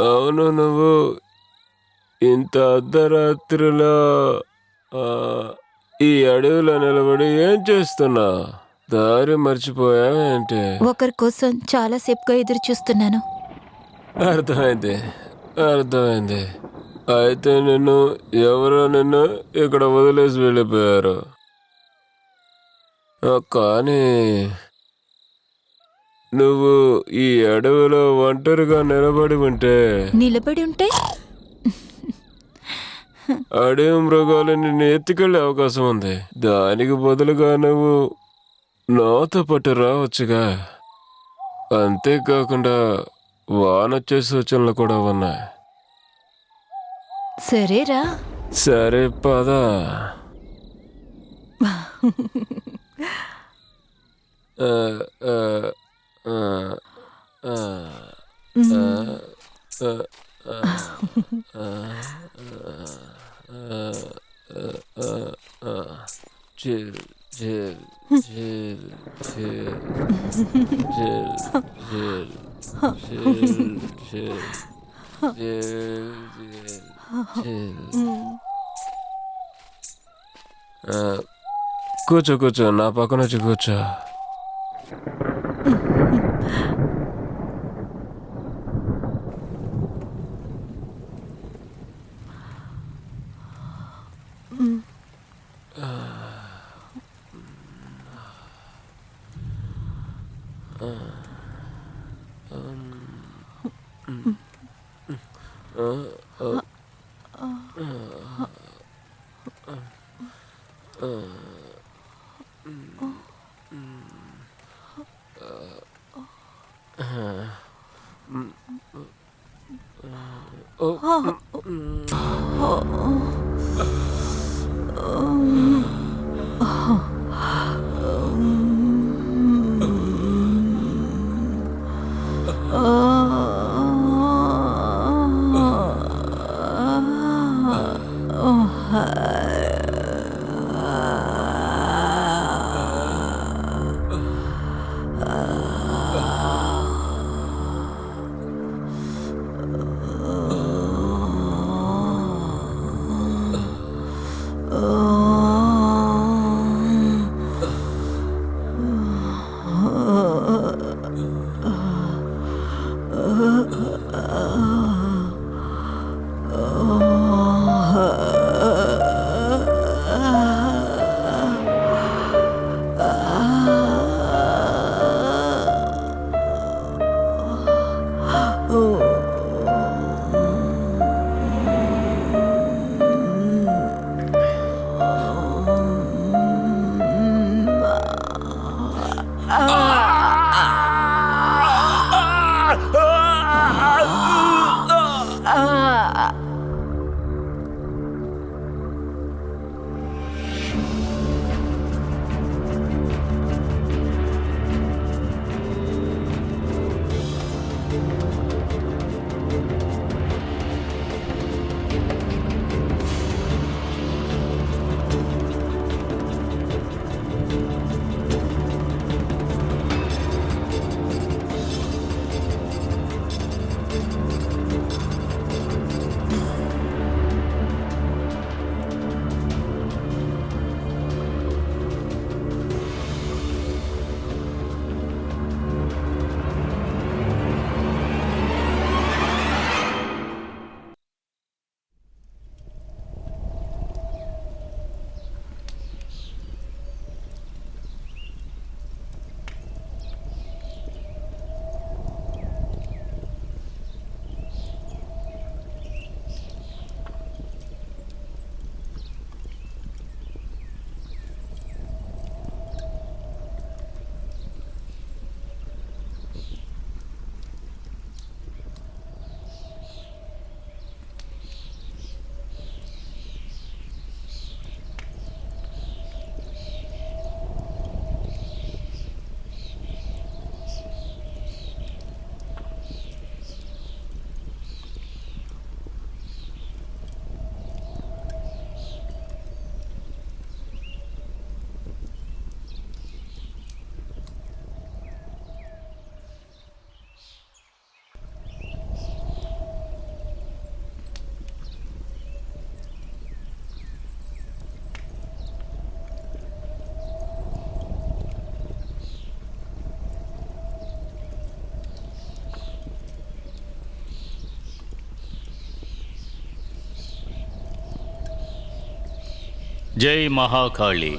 అవును. నువ్వు ఇంత అర్ధరాత్రిలో ఆ, ఈ అడవిలో నిలబడి ఏం చేస్తున్నా? దారి మర్చిపోయావా ఏంటి? ఒకరి కోసం చాలా సేపుగా ఎదురు చూస్తున్నాను. అర్థమైంది. అర్థమైంది. అయితే నిన్ను ఇక్కడ వదిలేసి వెళ్ళిపోయారు. కానీ నువ్వు ఈ అడవిలో ఒంటరిగా నిలబడి ఉంటే నిలబడి ఉంటే అడవి మృగాలు నిన్ను ఎత్తుకెళ్లే అవకాశం ఉంది. దానికి బదులుగా నువ్వు నాతో పాటు రావచ్చుగా. అంతేకాకుండా వానొచ్చే సూచనలు కూడా ఉన్నాయి. సరేరా. సరే పద. ఆ, ఆ, ఆ, ఆ, ఆ, ఆ, ఆ, chill chill chill chill chill chill chill chill కూర్చో కూర్చో, నా పక్కన వచ్చి కూర్చో. జై మహాకాళి.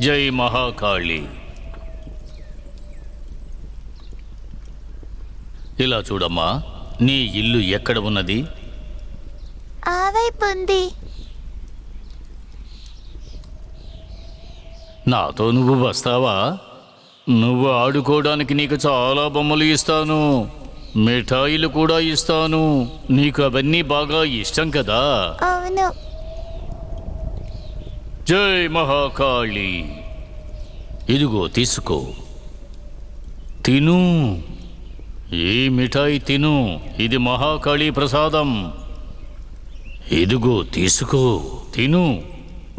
జై మహాకాళి. ఇలా చూడమ్మా, నీ ఇల్లు ఎక్కడ ఉన్నది? ఆ వైపు ఉంది. నాతో నువ్వు వస్తావా? నువ్వు ఆడుకోవడానికి నీకు చాలా బొమ్మలు ఇస్తాను, మిఠాయిలు కూడా ఇస్తాను. నీకు అవన్నీ బాగా ఇష్టం కదా. అవును. జై మహాకాళి. ఇదిగో తీసుకో, తిను. ఈ మిఠాయి తిను, ఇది మహాకాళి ప్రసాదం. ఇదిగో తీసుకో, తిను,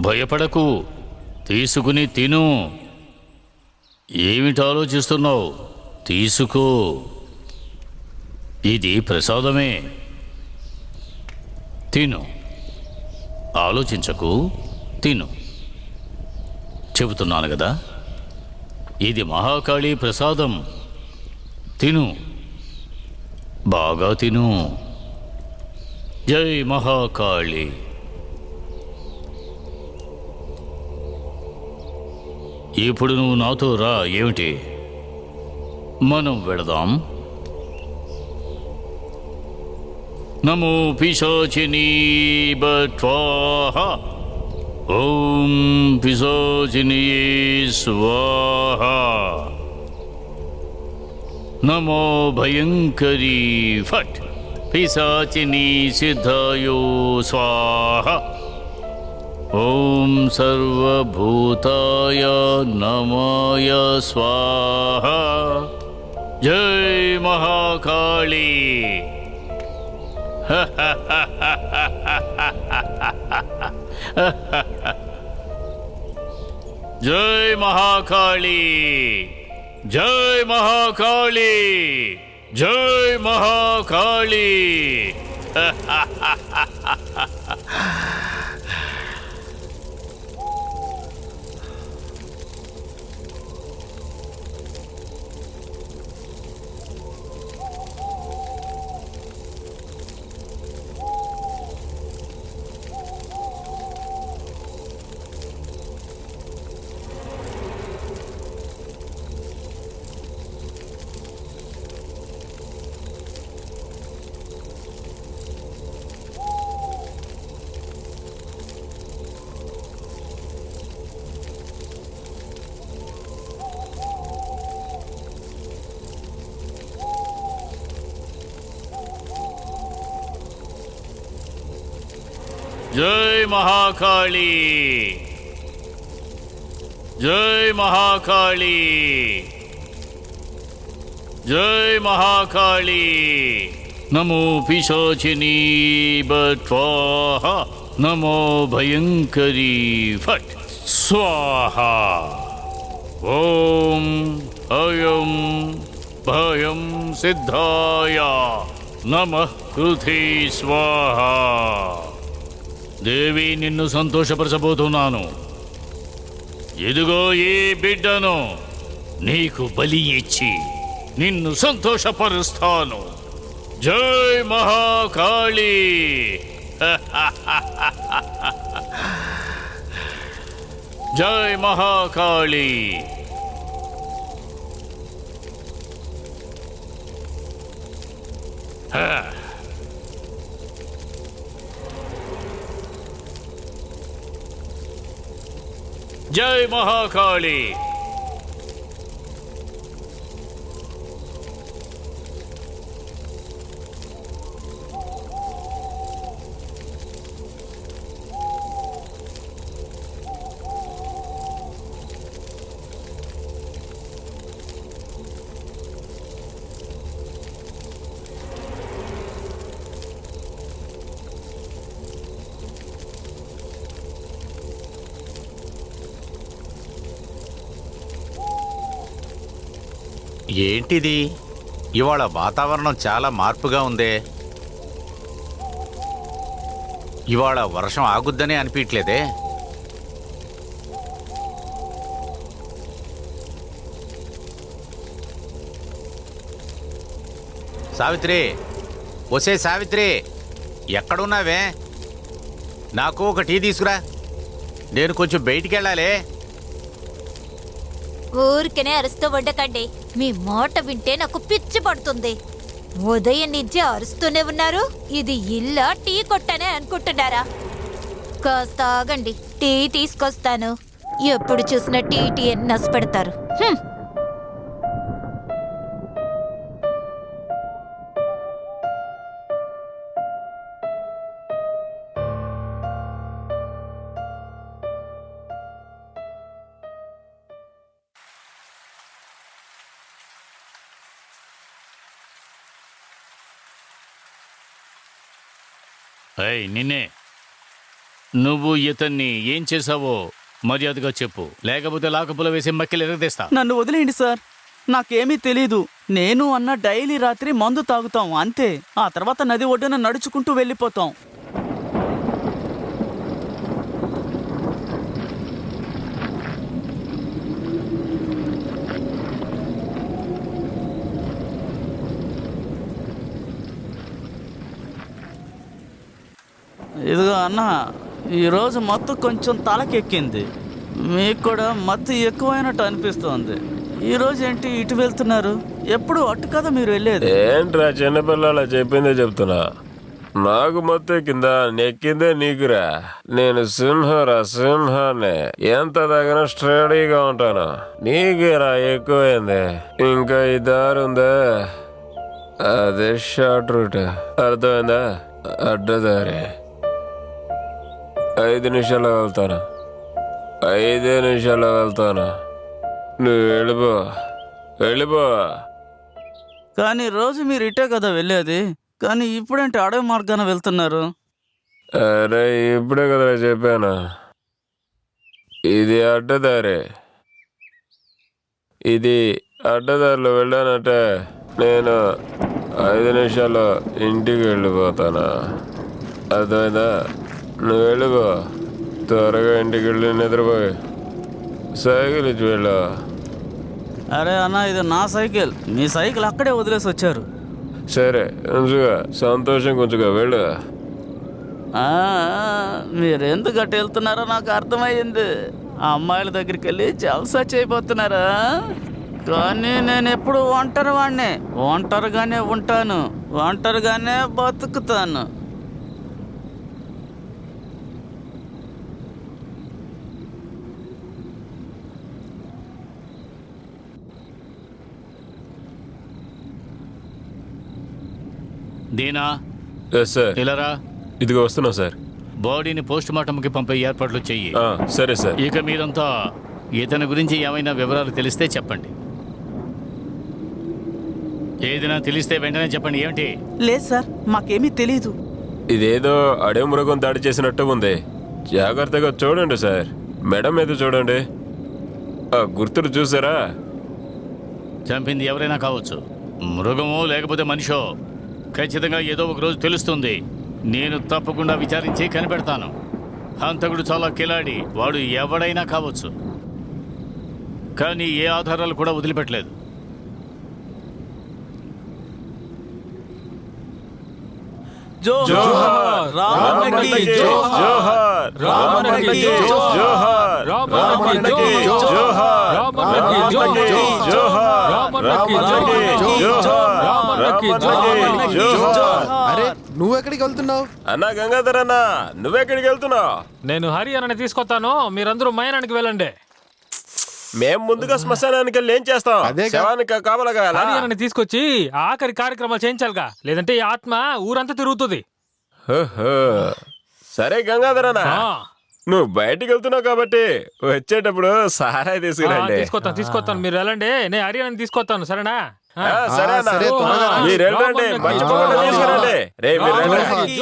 భయపడకు, తీసుకుని తిను. ఏమిటి ఆలోచిస్తున్నావు? తీసుకో, ఇది ప్రసాదమే. తిను, ఆలోచించకు, తిను. చెబుతున్నాను కదా, ఇది మహాకాళి ప్రసాదం. తిను, బాగా తిను. జై మహాకాళి. ఇప్పుడు నువ్వు నాతో రా. ఏమిటి? మనం వెళదాం. నమో పిశాచినీ బట్వాహ. ఓం పిశాచినియే స్వాహ. నమో భయంకరీ ఫట్. పిశాచినీ సిద్ధాయో స్వాహ. ఓం సర్వభూతాయ నమాయ స్వాహ. జై మహాకాళి. జై మహాకాళి. జై మహాకాళి. జై మహాకాళి. జై మహాకాళి. జై మహాకాళి. జై మహాకాళి. నమో పిశాచినీ బట్వాహ. నమో భయంకరీ ఫట్ స్వాహ. ఓం అయం భయం సిద్ధాయ నమః కృతే స్వాహ. దేవి, నిన్ను సంతోషపరచబోతున్నాను. ఇదిగో ఈ బిడ్డను నీకు బలి ఇచ్చి నిన్ను సంతోషపరుస్తాను. జై మహాకాళి. జై మహాకాళి. జై మహాకాళి. ఏంటిది? ఇవాళ వాతావరణం చాలా మార్పుగా ఉందే. ఇవాళ వర్షం ఆగుద్దనే అనిపించలేదే. సావిత్రి, ఒసే సావిత్రి, ఎక్కడున్నావే? నాకు ఒక టీ తీసుకురా, నేను కొంచెం బయటికి వెళ్ళాలి. ఊరికనే అరుస్తూ ఉండకండి. మీ మాట వింటే నాకు పిచ్చి పడుతుంది. ఉదయం నుంచి అరుస్తూనే ఉన్నారు. ఇది ఇల్లా టీ కొట్టనే అనుకుంటున్నారా? కాస్త ఆగండి, టీ తీసుకొస్తాను. ఎప్పుడు చూసినా టీ టీ అని నష్టపెడతారు. ఏయ్ నిన్నే, నువ్వు ఇతన్ని ఏం చేసావో మర్యాదగా చెప్పు, లేకపోతే లాకపుల వేసి మక్కిలు ఎరగదీస్తా. నన్ను వదిలేయండి సార్, నాకేమీ తెలీదు. నేను అన్న డైలీ రాత్రి మందు తాగుతాం అంతే. ఆ తర్వాత నది ఒడ్డున నడుచుకుంటూ వెళ్ళిపోతాం. ఇదిగో అన్న, ఈరోజు మత్తు కొంచెం తలకెక్కింది. మీకు కూడా మత్తు ఎక్కువైనట్టు అనిపిస్తోంది. ఈరోజు ఏంటి ఇటు వెళ్తున్నారు? ఎప్పుడు అటు కదా మీరు వెళ్ళేది. ఏంట్రా చిన్నపిల్లల చెప్పిందే చెప్తున్నా. నాకు మొత్తం కింద నెక్కిందే నీకురా. నేను సింహాన్ని ఎంత తగిన స్టడీగా ఉంటాను. నీకేరా ఎక్కువైంది. ఇంకా ఈ దారి ఉందా, అదే షార్ట్ రూట్. అర్థమైందా? అడ్డదారి. 5 నిమిషాల్లో వెళ్తాను. 5 నిమిషాల్లో వెళ్తాను. నువ్వు వెళ్ళిపో. కానీ రోజు మీరు ఇటే కదా వెళ్ళేది. కానీ ఇప్పుడేంటి అడవి మార్గాన వెళ్తున్నారు? అరే ఇప్పుడే కదా చెప్పాను, ఇది అడ్డదారి. ఇది అడ్డదారిలో వెళ్ళానంటే నేను 5 నిమిషాల్లో ఇంటికి వెళ్ళిపోతాను. అర్థమైందా? నువ్వు వెళ్ళిపో. త్వరగా ఇంటికి వెళ్ళి నిద్రపోయి సైకిల్ ఇచ్చి వెళ్ళు. అరే అన్న, ఇది నా సైకిల్. మీ సైకిల్ అక్కడే వదిలేసి వచ్చారు. సరే ఉంచుగా, సంతోషం కొంచెంగా వెళ్ళు. మీరు ఎందుకు అటు వెళ్తున్నారో నాకు అర్థమైంది. ఆ అమ్మాయిల దగ్గరికి వెళ్ళి జల్సా చేయబోతున్నారా? కానీ నేను ఎప్పుడు ఒంటరిగానే ఉంటాను, ఒంటరిగానే బతుకుతాను. దీనా, ఎస్ సార్. ఇలారా. ఇదిగో వస్తున్నా సార్. బాడీని పోస్ట్ మార్టంకి పంపే ఏర్పాట్లు చెయ్యి. సరే సార్. ఇక మీరంతా ఇతని గురించి ఏమైనా వివరాలు తెలిస్తే చెప్పండి. ఏదైనా తెలిస్తే వెంటనే చెప్పండి. ఏమిటి? లేదు సార్, మాకేమీ తెలీదు. ఇదేదో అడవి మృగం దాడి చేసినట్టు ఉంది. జాగ్రత్తగా చూడండి సార్. మెడ మీద చూడండి. ఆ గుర్తులు చూసారా? చంపింది ఎవరైనా కావచ్చు, మృగమో లేకపోతే మనిషో. ఖచ్చితంగా ఏదో ఒక రోజు తెలుస్తుంది. నేను తప్పకుండా విచారించి కనిపెడతాను. హంతకుడు చాలా కిలాడి, వాడు ఎవడైనా కావచ్చు. కానీ ఏ ఆధారాలు కూడా వదిలిపెట్టలేదు. జోహార్ రామన్నకి జోహార్, రామన్నకి జోహార్, రామన్నకి జోహార్, రామన్నకి జోహార్, రామన్నకి జోహార్. అరే నువ్వెక్కడికి వెళ్తున్నావు? అన్నా గంగాధర్ అన్నా, నువ్వెక్కడికి వెళ్తున్నావు? నేను హరియానాని తీసుకొస్తాను, మీరందరూ మైనానికి వెళ్ళండి. మేం ముందుగా శ్మశానానికి వెళ్ళి ఏం చేస్తాం? శవానికి కాపలాగా హరియానాని తీసుకొచ్చి ఆఖరి కార్యక్రమాలు చేయించాలిగా, లేదంటే ఈ ఆత్మ ఊరంతా తిరుగుతుంది. సరే గంగాధర్ అన్నా, నువ్వు బయటికి వెళ్తున్నావు కాబట్టి వచ్చేటప్పుడు సారాయి తీసుకురండి. తీసుకొస్తాను, మీరు వెళ్ళండి. నేను హరియానాని తీసుకొస్తాను, సరేనా? సరే అన్నా, మీరు వెళ్ళండి, మర్చిపోకుండా తీసుకురండి. రే మీరు వెళ్ళండి.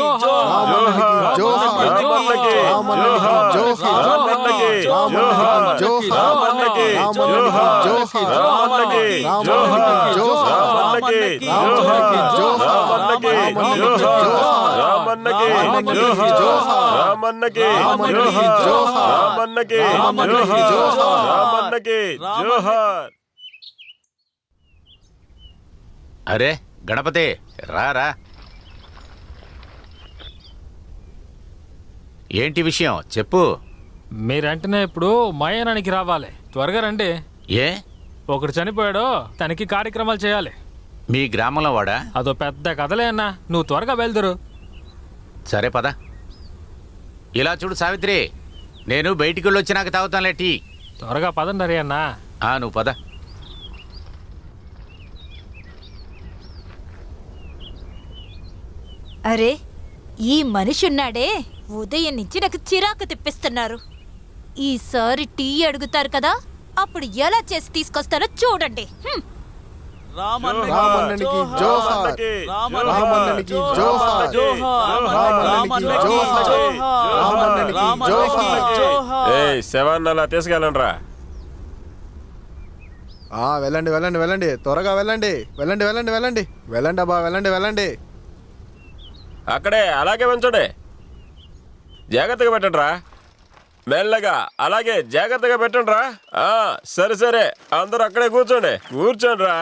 అరే గణపతి రా. ఏంటి విషయం చెప్పు. మీరంటనే ఇప్పుడు మయానానికి రావాలి, త్వరగా రండి. ఏ ఒకడు చనిపోయాడు, తనకి కార్యక్రమాలు చేయాలి. మీ గ్రామంలో వాడా? అదో పెద్ద కథలే అన్నా, నువ్వు త్వరగా బయలుదేరు. సరే పద. ఇలా చూడు సావిత్రి, నేను బయటికి వెళ్ళి వచ్చినాక తాగుతానులే టీ. త్వరగా పదండి హరి అన్నా. నువ్వు పద. అరే, ఈ మనిషి ఉన్నాడే ఉదయం నుంచి నాకు చిరాకు తెప్పిస్తున్నారు. ఈసారి టీ అడుగుతారు కదా, అప్పుడు ఎలా చేసి తీసుకొస్తారో చూడండి. రామన్నకి జోహార్, రామన్నకి జోహార్, రామన్నకి జోహార్, రామన్నకి జోహార్. ఏయ్ శవాన్ని అలా తీసుకెళ్ళండి. వెళ్ళండి వెళ్ళండి వెళ్ళండి, త్వరగా వెళ్ళండి వెళ్ళండి వెళ్ళండి వెళ్ళండి వెళ్ళండి అబ్బా, వెళ్ళండి వెళ్ళండి. అక్కడే అలాగే ఉంచండి, జాగ్రత్తగా పెట్టండి రా. మెల్లగా అలాగే జాగ్రత్తగా పెట్టండి రా. సరే అందరూ అక్కడే కూర్చోండి రా.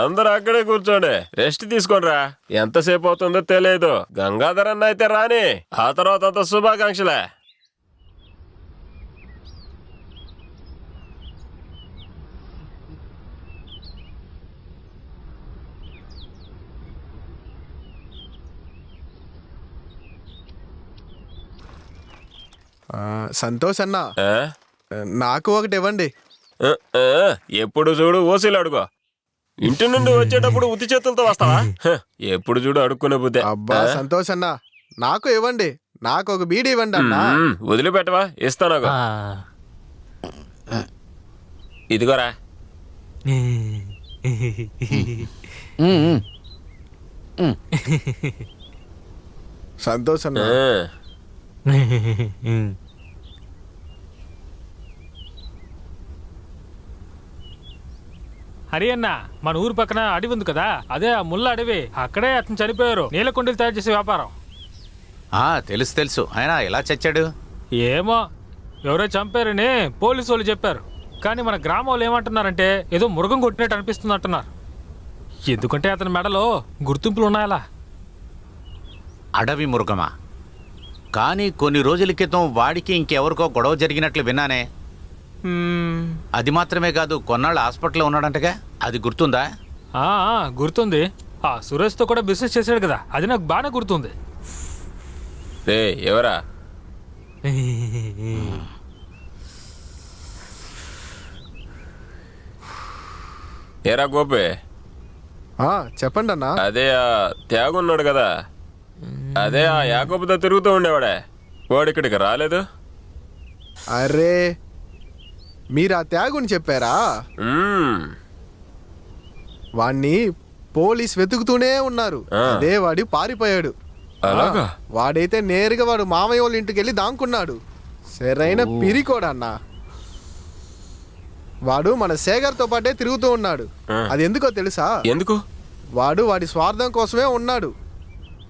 అందరూ అక్కడే కూర్చోండి, రెస్ట్ తీసుకోండి రా. ఎంతసేపు అవుతుందో తెలియదు. గంగాధర్ అన్న అయితే రాని, ఆ తర్వాత అంత శుభాకాంక్షలే. సంతోష్ అన్న, నాకు ఒకటి ఇవ్వండి. ఎప్పుడు చూడు ఓసీలు అడుగు. ఇంటి నుండి వచ్చేటప్పుడు ఉత్తి చేతులతో వస్తావా? ఎప్పుడు చూడు అడుక్కునే బుద్ధి. అబ్బా సంతోష్ అన్న, నాకు ఇవ్వండి, నాకు ఒక బీడీ ఇవ్వండి అన్న. వదిలిపెట్టవా? ఇస్తాను. ఇదిగోరా. సంతోష్ అన్న, హరి అన్న, మన ఊరు పక్కన అడవి ఉంది కదా, అదే ఆ ముళ్ళ అడవి. అక్కడే అతను చనిపోయారు, నీలకుండీలు తయారు చేసే వ్యాపారం. తెలుసు. ఆయన ఎలా చచ్చాడు? ఏమో, ఎవరో చంపారని పోలీసు వాళ్ళు చెప్పారు. కానీ మన గ్రామం వాళ్ళు ఏమంటున్నారంటే ఏదో మృగం కొట్టినట్టు అనిపిస్తుంది అంటున్నారు. ఎందుకంటే అతని మెడలో గుర్తింపులు ఉన్నాయలా. అడవి మృగమా? కానీ కొన్ని రోజుల క్రితం వాడికి ఇంకెవరికో గొడవ జరిగినట్లు విన్నానే. అది మాత్రమే కాదు, కొన్నాళ్ళు హాస్పిటల్లో ఉన్నాడంటగా, అది గుర్తుందా? గుర్తుంది. ఆ సురేష్తో కూడా బిజినెస్ చేశాడు కదా, అది నాకు బాగానే గుర్తుంది. ఎవరా? ఏరా గోపే, చెప్పండి అన్న. అదే ఆ త్యాగున్నాడు కదా, అదే ఆ యాకోబుతో తిరుగుతూ ఉండేవాడే, వాడిక్కడికి రాలేదు. అరే, మీరు ఆ త్యాగుని చెప్పారా? వాణ్ణి పోలీస్ వెతుకుతూనే ఉన్నారు. అదే వాడి పారిపోయాడు. వాడైతే నేరుగా వాడు మామయ్య వాళ్ళ ఇంటికి వెళ్ళి దాంకున్నాడు. సరైన పిరికోడన్న. వాడు మన శేఖర్తో పాటే తిరుగుతూ ఉన్నాడు. అది ఎందుకో తెలుసా? ఎందుకు? వాడు వాడి స్వార్థం కోసమే ఉన్నాడు.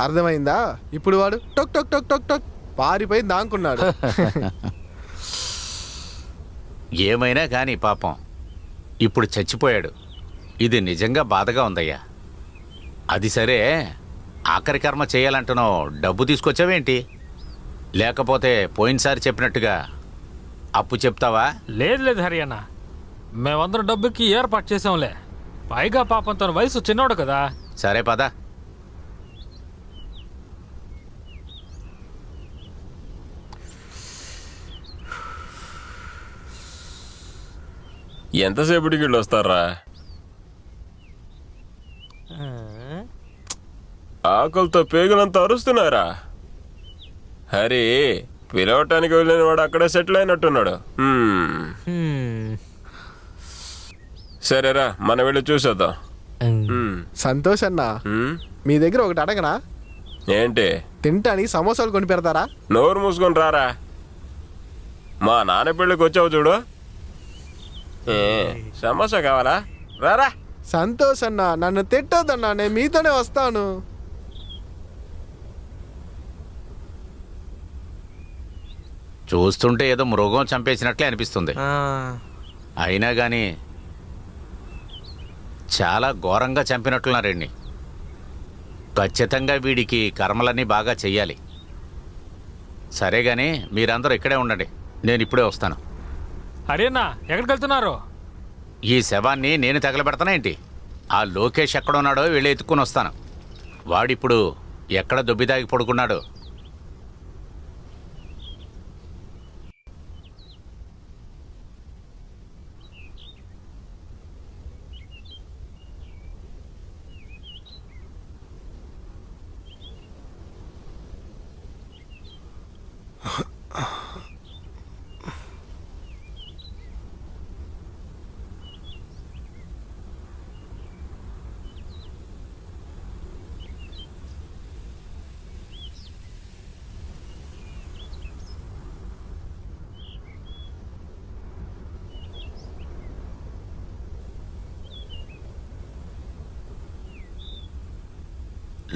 అర్థమైందా? ఇప్పుడు వాడు టొక్ టొక్ టొక్ టొక్ టొక్ పారిపోయి దాంకున్నాడు. ఏమైనా కానీ పాపం ఇప్పుడు చచ్చిపోయాడు. ఇది నిజంగా బాధగా ఉందయ్యా. అది సరే, ఆఖరి కర్మ చేయాలంటున్నావు, డబ్బు తీసుకొచ్చావేంటి? లేకపోతే పోయినసారి చెప్పినట్టుగా అప్పు చెప్తావా? లేదు హరి అన్న, మేమందరం డబ్బుకి ఏర్పాటు చేసాంలే. పైగా పాపం తన వయసు చిన్నోడు కదా. సరే పద. ఎంతసేపటికి వీళ్ళు వస్తారా? ఆకులతో పేగులంతా అరుస్తున్నారా? హరి పిలవటానికి వెళ్ళిన వాడు అక్కడే సెటిల్ అయినట్టున్నాడు. సరేరా, మనం వెళ్ళి చూసేద్దాం. సంతోష్ అన్న, మీ దగ్గర ఒకటి అడగనా? ఏంటి? తింటానికి సమోసాలు కొని పెడతారా? నోరు మూసుకొని రారా. మా నాన్న పెళ్ళికి వచ్చావు చూడు, ఏ, సమోసా కావాలా? రారా. సంతోష్ అన్న, నన్ను తిట్టొద్దన్నా, నేను మీతోనే వస్తాను. చూస్తుంటే ఏదో మృగం చంపేసినట్లే అనిపిస్తుంది. అయినా కానీ చాలా ఘోరంగా చంపినట్లున్నారండి. ఖచ్చితంగా వీడికి కర్మలన్నీ బాగా చెయ్యాలి. సరే కానీ మీరందరూ ఇక్కడే ఉండండి, నేను ఇప్పుడే వస్తాను. అరేనా ఎక్కడికి వెళ్తున్నారు? ఈ శవాన్ని నేను తగలబెడతానా ఏంటి? ఆ లోకేష్ ఎక్కడున్నాడో వెళ్ళి ఎత్తుక్కుని వస్తాను. వాడిప్పుడు ఎక్కడ దొబ్బిదాగి పడుకున్నాడు.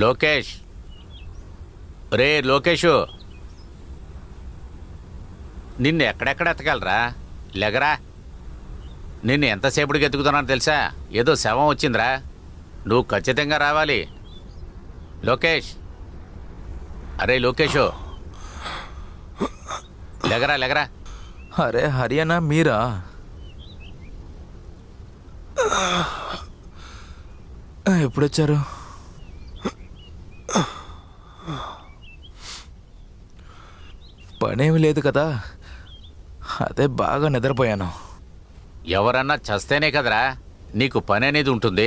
లోకేష్, రే లోకేషు, నిన్ను ఎక్కడెక్కడ ఎత్తగలరా? లెగరా. నిన్ను ఎంతసేపటికి ఎత్తుకుతున్నానో తెలుసా? ఏదో శవం వచ్చిందిరా, నువ్వు ఖచ్చితంగా రావాలి. లోకేష్, అరే లోకేషు, లెగరా లెగరా. అరే హరియానా మీరా? ఎప్పుడొచ్చారు? పనేమి లేదు కదా, అదే బాగా నిద్రపోయాను. ఎవరన్నా చస్తేనే కదరా నీకు పని అనేది ఉంటుంది.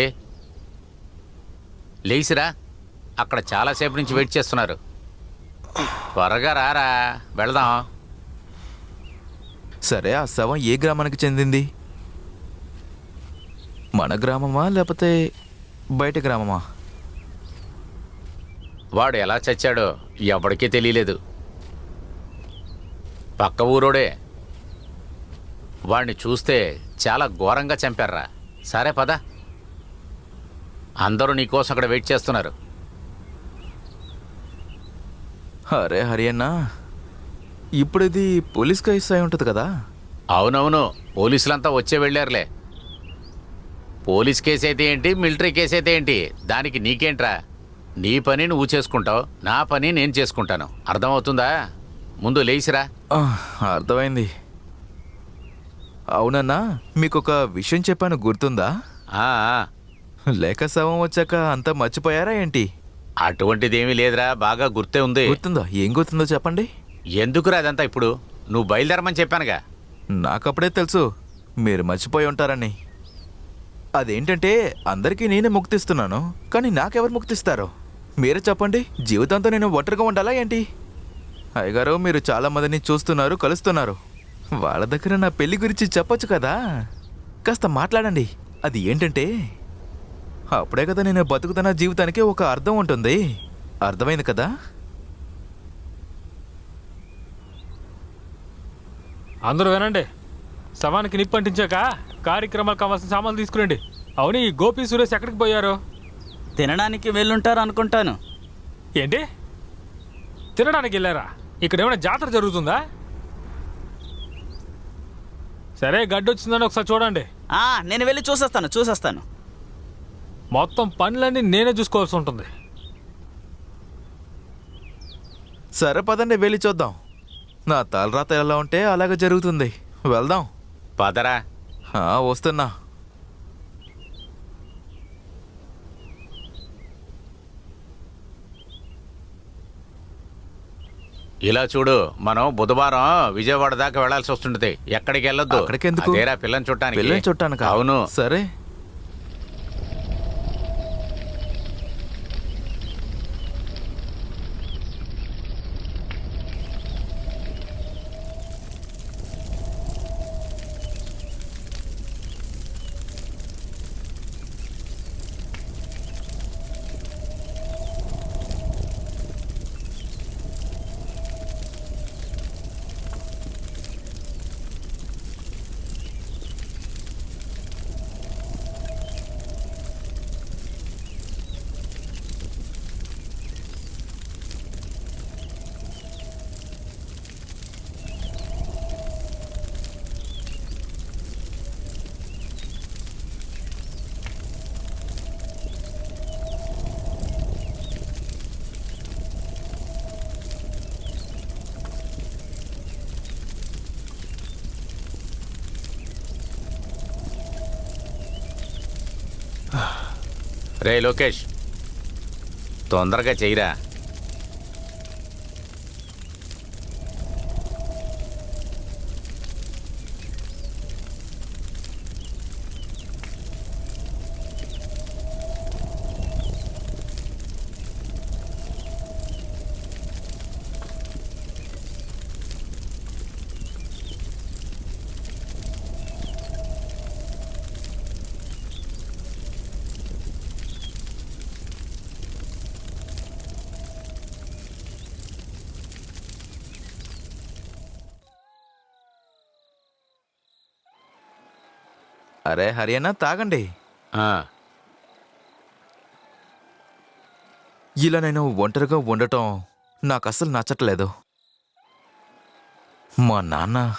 లేచిరా, అక్కడ చాలాసేపు నుంచి వెయిట్ చేస్తున్నారు. త్వరగా రారా, వెళదాం. సరే, ఆ శవం ఏ గ్రామానికి చెందింది? మన గ్రామమా లేకపోతే బయట గ్రామమా? వాడు ఎలా చచ్చాడో ఎవరికీ తెలియలేదు. పక్క ఊరోడే. వాడిని చూస్తే చాలా ఘోరంగా చంపారా. సరే పద, అందరూ నీకోసం అక్కడ వెయిట్ చేస్తున్నారు. అరే హరియానా, ఇప్పుడు ఇది పోలీస్ కేసు అయి ఉంటుంది కదా? అవునవును, పోలీసులంతా వచ్చే వెళ్ళారులే. పోలీస్ కేసు అయితే ఏంటి, మిలిటరీ కేసు అయితే ఏంటి, దానికి నీకేంట్రా? నీ పని నువ్వు చేసుకుంటావు, నా పని నేను చేసుకుంటాను. అర్థమవుతుందా? ముందు లేచిరా. అర్థమైంది. అవునన్నా, మీకొక విషయం చెప్పాను, గుర్తుందా? ఆ, లేక శవం వచ్చాక అంతా మర్చిపోయారా ఏంటి? అటువంటిదేమీ లేదురా, బాగా గుర్తే ఉంది. గుర్తుందా? ఏం గుర్తుందో చెప్పండి. ఎందుకురా అదంతా ఇప్పుడు? నువ్వు బయలుదేరమని చెప్పానుగా. నాకప్పుడే తెలుసు మీరు మర్చిపోయి ఉంటారని. అదేంటంటే అందరికీ నేనే ముక్తిస్తున్నాను, కానీ నాకెవరు ముక్తిస్తారు? మీరే చెప్పండి. జీవితంతో నేను ఒంటరిగా ఉండాలా ఏంటి? అయ్యగారు, మీరు చాలా మందిని చూస్తున్నారు, కలుస్తున్నారు. వాళ్ళ దగ్గర నా పెళ్లి గురించి చెప్పొచ్చు కదా, కాస్త మాట్లాడండి. అది ఏంటంటే అప్పుడే కదా నేను బతుకుతున్న జీవితానికి ఒక అర్థం ఉంటుంది. అర్థమైంది కదా? అందరూ వినండి. శవానికి నిప్పు అంటించాక కార్యక్రమాలకు కావాల్సిన సామాన్లు తీసుకురండి. అవును, ఈ గోపి సురేష్ ఎక్కడికి పోయారు? తినడానికి వెళ్ళుంటారు అనుకుంటాను. ఏంటి, తినడానికి వెళ్ళారా? ఇక్కడ ఏమైనా జాతర జరుగుతుందా? సరే, గడ్డి వచ్చిందని ఒకసారి చూడండి. నేను వెళ్ళి చూసేస్తాను. మొత్తం పనులన్నీ నేనే చూసుకోవాల్సి ఉంటుంది. సరే పదండి, వెళ్ళి చూద్దాం. నా తలరాత ఎలా ఉంటే అలాగే జరుగుతుంది. వెళ్దాం. పదరా. వస్తున్నా. ఇలా చూడు, మనం బుధవారం విజయవాడ దాకా వెళ్లాల్సి వస్తుంటది. ఎక్కడికి వెళ్ళొద్దు. అక్కడికెందుకు? అదేరా, పిల్లని చుట్టానికి. అవును. సరే. రే లోకేష్, తొందరగా చెయ్యరా. అరే హరియానా తాగండి. ఆ, ఇలా నేను ఒంటరిగా ఉండటం నాకు అసలు నచ్చట్లేదు. మా నాన్న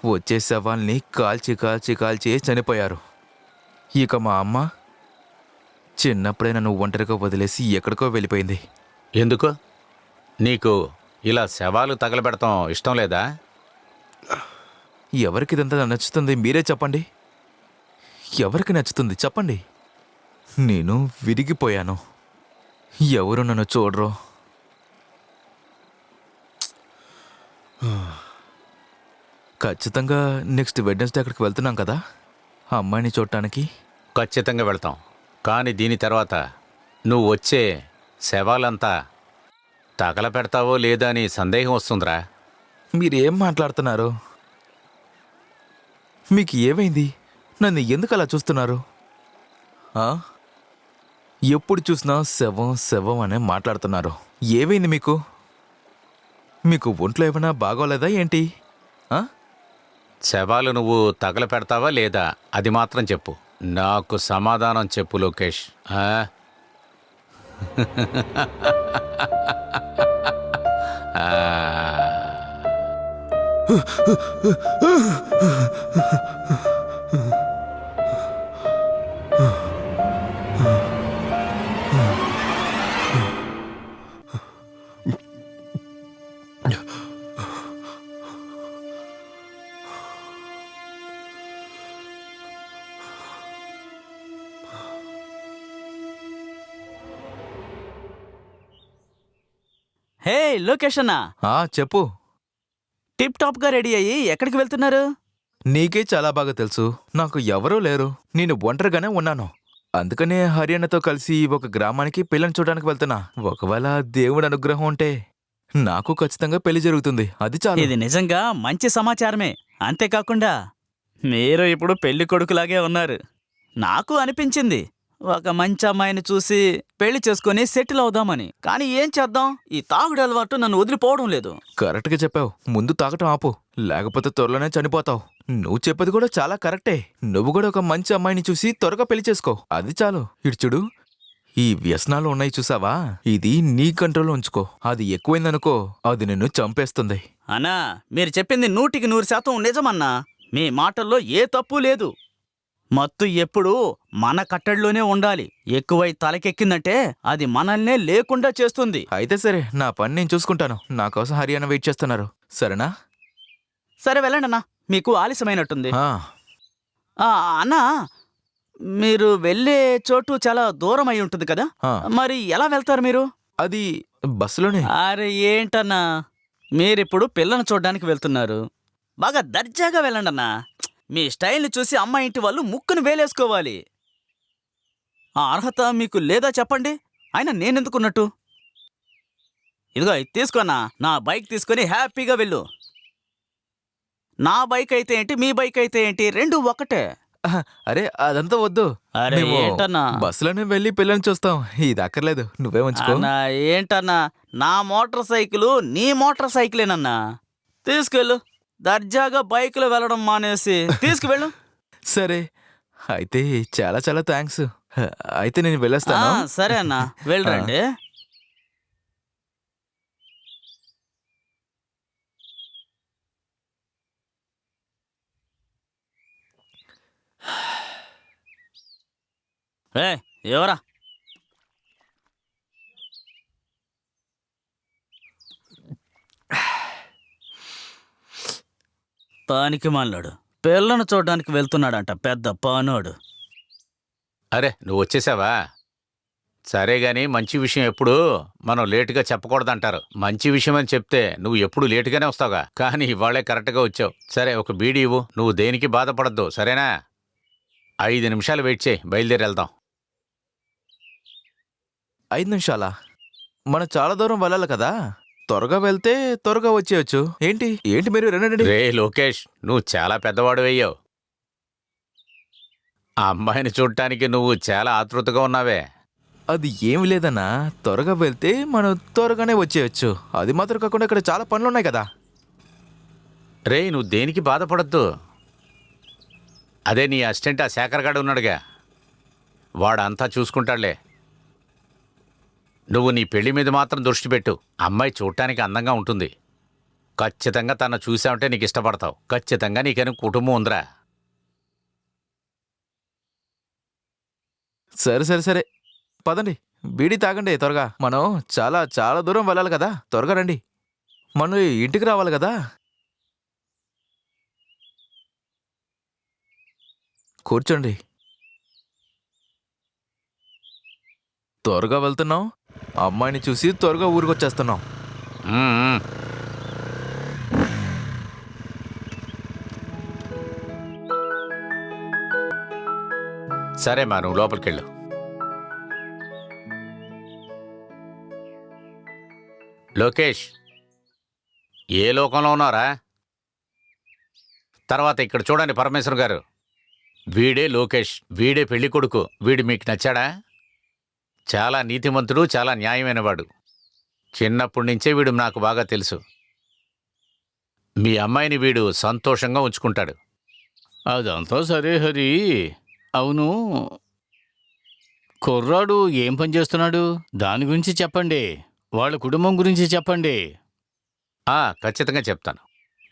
వచ్చే శవాల్ని కాల్చి కాల్చి కాల్చి చనిపోయారు. ఇక మా అమ్మ చిన్నప్పుడే నన్ను ఒంటరిగా వదిలేసి ఎక్కడికో వెళ్ళిపోయింది. ఎందుకు? నీకు ఇలా శవాలు తగలబెడతాం ఇష్టం లేదా? ఎవరికి ఇదంతా నచ్చుతుంది మీరే చెప్పండి. ఎవరికి నచ్చుతుంది చెప్పండి. నేను విరిగిపోయాను. ఎవరు నన్ను చూడరు. ఖచ్చితంగా నెక్స్ట్ వెడ్నెస్డే అక్కడికి వెళ్తున్నాం కదా అమ్మాయిని చూడటానికి. ఖచ్చితంగా వెళ్తాం. కానీ దీని తర్వాత నువ్వు వచ్చే శవాలంతా తగలపెడతావో లేదా అని సందేహం వస్తుందిరా. మీరేం మాట్లాడుతున్నారు? మీకు ఏమైంది? నన్ను ఎందుకు అలా చూస్తున్నారు? ఆ? ఎప్పుడు చూసినా శవం శవం అనే మాట్లాడుతున్నారు. ఏమైంది మీకు? మీకు ఒంట్లో ఏమైనా బాగోలేదా ఏంటి? ఆ? శవాలు నువ్వు తగలపెడతావా లేదా అది మాత్రం చెప్పు. నాకు సమాధానం చెప్పు లోకేష్. ఆ? ఆ. హే లోకేష్ అన్న, చెప్పు. టిప్ టాప్ గా రెడీ అయ్యి ఎక్కడికి వెళ్తున్నారు? నీకే చాలా బాగా తెలుసు. నాకు ఎవరూ లేరు. నేను ఒంటరిగానే ఉన్నాను. అందుకనే హర్యానాతో కలిసి ఒక గ్రామానికి పిల్లని చూడడానికి వెళ్తున్నా. ఒకవేళ దేవుడి అనుగ్రహం ఉంటే నాకు ఖచ్చితంగా పెళ్లి జరుగుతుంది. అది చాలు. ఇది నిజంగా మంచి సమాచారమే. అంతేకాకుండా మీరు ఇప్పుడు పెళ్లి కొడుకులాగే ఉన్నారు. నాకు అనిపించింది ఒక మంచి అమ్మాయిని చూసి పెళ్లి చేసుకుని సెటిల్ అవుదామని. కానీ ఏం చేద్దాం, ఈ తాగుడు అలవాటు నన్ను వదిలిపోవడం లేదు. కరెక్ట్గా చెప్పావు. ముందు తాగటం ఆపు, లేకపోతే త్వరలోనే చనిపోతావు. నువ్వు చెప్పేది కూడా చాలా కరెక్టే. నువ్వు కూడా ఒక మంచి అమ్మాయిని చూసి త్వరగా పెళ్లి చేసుకో. అది చాలు. ఇటు చూడు, ఈ వ్యసనాలు ఉన్నాయి చూసావా, ఇది నీ కంట్రోల్లో ఉంచుకో. అది ఎక్కువైందనుకో, అది నిన్ను చంపేస్తుంది. అన్నా, మీరు చెప్పింది 100% నిజమన్నా. మీ మాటల్లో ఏ తప్పు లేదు. మత్తు ఎప్పుడూ మన కట్టడిలోనే ఉండాలి. ఎక్కువై తలకెక్కిందంటే అది మనల్నే లేకుండా చేస్తుంది. అయితే సరే, నా పని నేను చూసుకుంటాను. నా కోసం హర్యానా వెయిట్ చేస్తున్నారు. సరేనా? సరే వెళ్ళండి అన్నా, మీకు ఆలస్యమైనట్టుంది. ఆ, అన్నా, మీరు వెళ్ళే చోటు చాలా దూరం అయి ఉంటుంది కదా, ఆ. మరి ఎలా వెళ్తారు మీరు? అది బస్సులోనే. అరే ఏంటన్నా, మీరిప్పుడు పిల్లను చూడ్డానికి వెళ్తున్నారు. బాగా దర్జాగా వెళ్ళండి అన్నా. మీ స్టైల్ని చూసి అమ్మాయి ఇంటి వాళ్ళు ముక్కును వేలేసుకోవాలి. ఆ అర్హత మీకు లేదా చెప్పండి. అయినా నేనెందుకున్నట్టు? ఇదిగో ఇది తీసుకోనా, నా బైక్ తీసుకొని హ్యాపీగా వెళ్ళు. నా బైక్ అయితే ఏంటి, మీ బైక్ అయితే ఏంటి, రెండు ఒకటే. అరే అదంతా వద్దు. అరే మేము ఏంటన్నా? బస్సులోనే వెళ్ళి పిల్లని చూస్తాం. ఇది అక్కర్లేదు, నువ్వే ఉంచుకో. అన్నా ఏంటన్నా, నా మోటార్ సైకిల్ నీ మోటార్ సైకిలేనన్నా. తీసుకెళ్ళు. దర్జాగా బైక్లో వెళ్ళడం మానేసి తీసుకువెళ్ళు. సరే, అయితే చాలా చాలా థ్యాంక్స్. అయితే నేను వెళ్ళొస్తాను. సరే అన్నా, వెళ్ళరండి. ఎవరా? పానికి మాలాడు పిల్లను చూడడానికి వెళ్తున్నాడంట, పెద్ద పానోడు. అరే నువ్వు వచ్చేసావా? సరే గాని మంచి విషయం ఎప్పుడు మనం లేటుగా చెప్పకూడదంటారు. మంచి విషయం అని చెప్తే నువ్వు ఎప్పుడు లేటుగానే వస్తావుగా, కానీ ఇవాళే కరెక్ట్గా వచ్చావు. సరే ఒక బీడీ ఇవ్వు, నువ్వు దేనికి బాధపడద్దు సరేనా? 5 నిమిషాలు వెయిట్ చేయి, బయలుదేరి వెళ్దాం. 5 నిమిషాలా? మనం చాలా దూరం వెళ్ళాలి కదా, త్వరగా వెళ్తే త్వరగా వచ్చేయచ్చు. ఏంటి ఏంటి మీరు రండి. రే లోకేష్, నువ్వు చాలా పెద్దవాడు అయ్యావు. ఆ అమ్మాయిని చూడటానికి నువ్వు చాలా ఆతృతగా ఉన్నావే. అది ఏమి లేదన్నా, త్వరగా వెళ్తే మనం త్వరగానే వచ్చేయచ్చు. అది మాత్రం కాకుండా ఇక్కడ చాలా పనులు ఉన్నాయి కదా. రే నువ్వు దేనికి బాధపడద్దు. అదే నీ అసిస్టెంట్ ఆ శేఖర్ గాడు ఉన్నాడుగా, వాడంతా చూసుకుంటాడులే. నువ్వు నీ పెళ్లి మీద మాత్రం దృష్టి పెట్టు. అమ్మాయి చూడటానికి అందంగా ఉంటుంది. ఖచ్చితంగా తను చూసావంటే నీకు ఇష్టపడతావు. ఖచ్చితంగా నీకని కుటుంబం ఉందిరా. సరే సరే సరే పదండి, బీడీ తాగండి త్వరగా. మనం చాలా చాలా దూరం వెళ్ళాలి కదా, త్వరగా రండి. మనం ఇంటికి రావాలి కదా. కూర్చోండి. త్వరగా వెళ్తున్నాం, అమ్మాయిని చూసి త్వరగా ఊరికొచ్చేస్తున్నాం. మ్మ్. సరే మా నువ్వు లోపలికెళ్ళు. లోకేష్, ఏ లోకంలో ఉన్నారా? తర్వాత ఇక్కడ చూడండి పరమేశ్వర్ గారు, వీడే లోకేష్, వీడే పెళ్లి కొడుకు. వీడు మీకు నచ్చాడా? చాలా నీతిమంతుడు, చాలా న్యాయమైనవాడు. చిన్నప్పటి నుంచే వీడు నాకు బాగా తెలుసు. మీ అమ్మాయిని వీడు సంతోషంగా ఉంచుకుంటాడు. అదంతా సరే హరి. అవును, కుర్రాడు ఏం పని చేస్తున్నాడు? దాని గురించి చెప్పండి. వాళ్ళ కుటుంబం గురించి చెప్పండి. ఖచ్చితంగా చెప్తాను.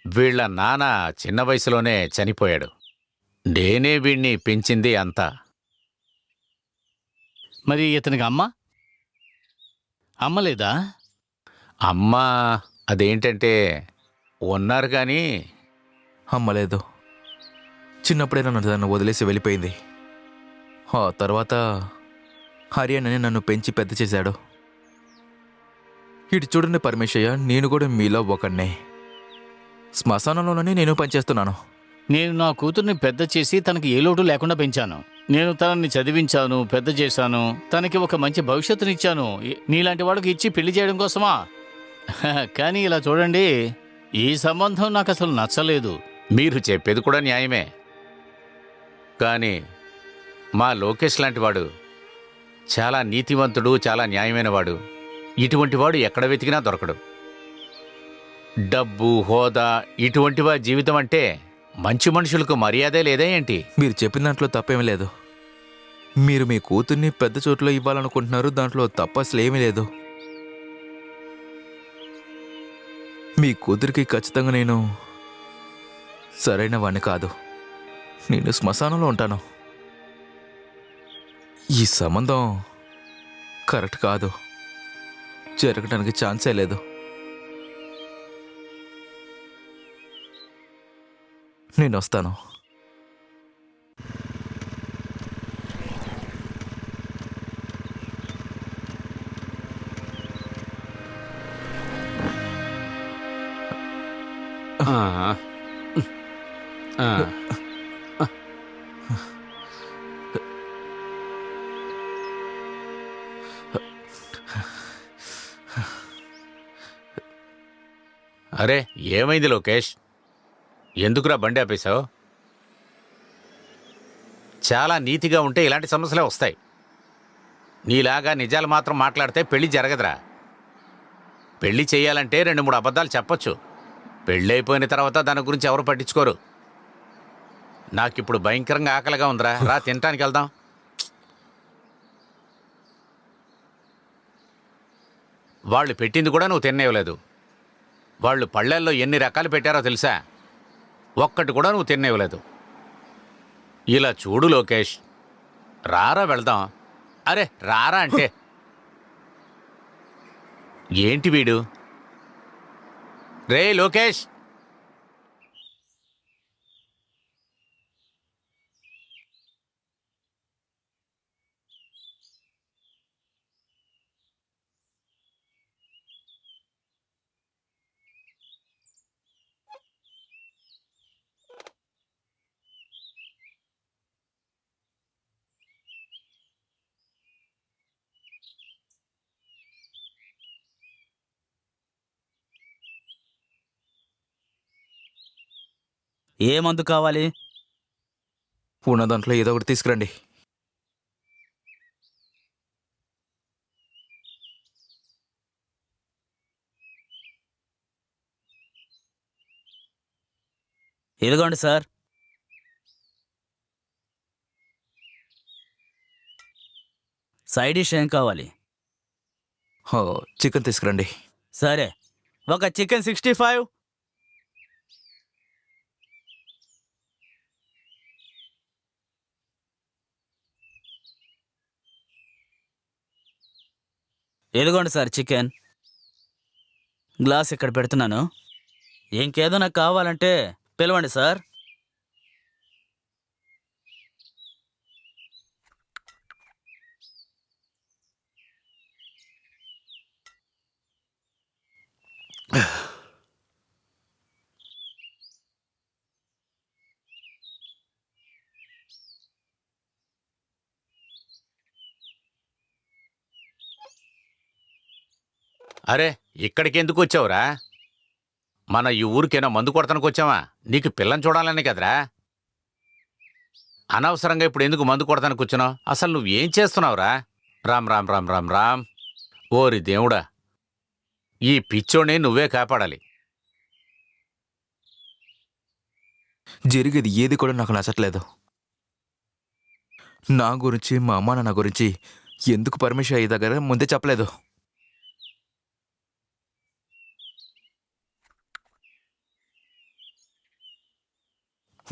వీళ్ళ నాన్న చిన్న వయసులోనే చనిపోయాడు. నేనే వీణ్ణి పెంచింది అంతా. మరి ఇతనికి అమ్మ లేదా? అమ్మ అదేంటంటే ఉన్నారు కానీ అమ్మలేదు. చిన్నప్పుడే నన్ను వదిలేసి వెళ్ళిపోయింది. ఆ తర్వాత హరియాణని నన్ను పెంచి పెద్ద చేశాడు. ఇటు చూడండి పరమేశయ్య, నేను కూడా మీలో ఒకడినే. శ్మశానంలోనే నేను పనిచేస్తున్నాను. నేను నా కూతుర్ని పెద్ద చేసి తనకి ఏ లోటు లేకుండా పెంచాను. నేను తనని చదివించాను, పెద్ద చేశాను, తనకి ఒక మంచి భవిష్యత్తునిచ్చాను. నీలాంటి వాడికి ఇచ్చి పెళ్లి చేయడం కోసమా? కానీ ఇలా చూడండి, ఈ సంబంధం నాకు అసలు నచ్చలేదు. మీరు చెప్పేది కూడా న్యాయమే. కానీ మా లోకేష్ లాంటివాడు చాలా నీతివంతుడు, చాలా న్యాయమైనవాడు. ఇటువంటి వాడు ఎక్కడ వెతికినా దొరకడు. డబ్బు, హోదా ఇటువంటి వారి జీవితం అంటే మంచి మనుషులకు మర్యాదే లేదా ఏంటి? మీరు చెప్పిన దాంట్లో తప్పేమీ లేదు. మీరు మీ కూతుర్ని పెద్ద చోట్లో ఇవ్వాలనుకుంటున్నారు, దాంట్లో తప్ప అసలు ఏమీ లేదు. మీ కూతురికి ఖచ్చితంగా నేను సరైన వాణ్ణి కాదు. నేను శ్మశానంలో ఉంటాను. ఈ సంబంధం కరెక్ట్ కాదు, జరగడానికి ఛాన్సే లేదు. నేను వస్తాను. అరే ఏమైంది లోకేష్? ఎందుకురా బండి ఆపేశావు? చాలా నీతిగా ఉంటే ఇలాంటి సమస్యలే వస్తాయి. నీలాగా నిజాలు మాత్రం మాట్లాడితే పెళ్లి జరగదురా. పెళ్లి చేయాలంటే 2-3 అబద్ధాలు చెప్పొచ్చు. పెళ్ళి అయిపోయిన తర్వాత దాని గురించి ఎవరు పట్టించుకోరు. నాకిప్పుడు భయంకరంగా ఆకలిగా ఉందిరా, రా తినటానికి వెళ్దాం. వాళ్ళు పెట్టింది కూడా నువ్వు తినేయలేదు. వాళ్ళు పళ్ళెల్లో ఎన్ని రకాలు పెట్టారో తెలుసా? ఒక్కటి కూడా నువ్వు తినేయలేదు. ఇలా చూడు లోకేష్, రారా వెళ్దాం. అరే రారా అంటే ఏంటి వీడు? రే లోకేష్, ఏ మందు కావాలి? ఉన్న దాంట్లో ఏదో ఒకటి తీసుకురండి. ఇదిగోండి సార్. సైడ్ డిష్ ఏం కావాలి? చికెన్ తీసుకురండి. సరే, ఒక చికెన్ 65. ఇదిగోండి సార్ చికెన్. గ్లాస్ ఇక్కడ పెడుతున్నాను. ఇంకేదైనా కావాలంటే పిలవండి సార్. అరే, ఇక్కడికి ఎందుకు వచ్చావురా? మన ఈ ఊరికేనా మందు కొడతానికి వచ్చావా? నీకు పిల్లని చూడాలని కదరా. అనవసరంగా ఇప్పుడు ఎందుకు మందు కొడతానికి వచ్చినావు? అసలు నువ్వేం చేస్తున్నావురా? రామ్ రామ్ రామ్ రామ్ రామ్. ఓరి దేవుడా, ఈ పిచ్చోని నువ్వే కాపాడాలి. జరిగేది ఏది కూడా నాకు నచ్చట్లేదు. నా గురించి, మా అమ్మ నాన్న గురించి ఎందుకు పరమేశ్వర్ అయ్య దగ్గర ముందే చెప్పలేదు?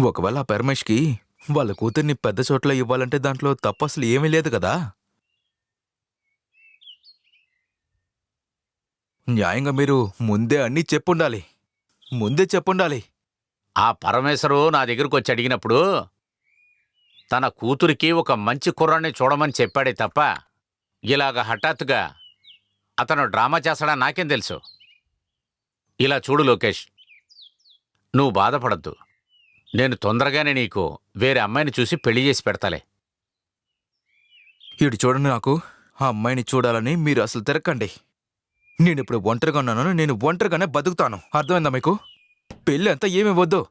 ఒకవేళ ఆ పరమేష్కి వాళ్ళ కూతుర్ని పెద్ద చోట్ల ఇవ్వాలంటే దాంట్లో తప్పు అసలు ఏమీ లేదు కదా. న్యాయంగా మీరు ముందే అన్నీ చెప్పుండాలి. ముందే చెప్పుండాలి. ఆ పరమేశ్వరు నా దగ్గరకు వచ్చి అడిగినప్పుడు తన కూతురికి ఒక మంచి కుర్రాన్ని చూడమని చెప్పాడే తప్ప ఇలాగ హఠాత్తుగా అతను డ్రామా చేస్తాడని నాకేం తెలుసు. ఇలా చూడు లోకేష్, నువ్వు బాధపడద్దు. నేను తొందరగానే నీకు వేరే అమ్మాయిని చూసి పెళ్లి చేసి పెడతాలే. ఇటు చూడండి, నాకు ఆ అమ్మాయిని చూడాలని మీరు అసలు తిరక్కండి. నేను ఇప్పుడు ఒంటరిగా ఉన్నాను. నేను ఒంటరిగానే బతుకుతాను. అర్థమైందా మీకు? పెళ్ళి అంతా ఏమి వద్దు.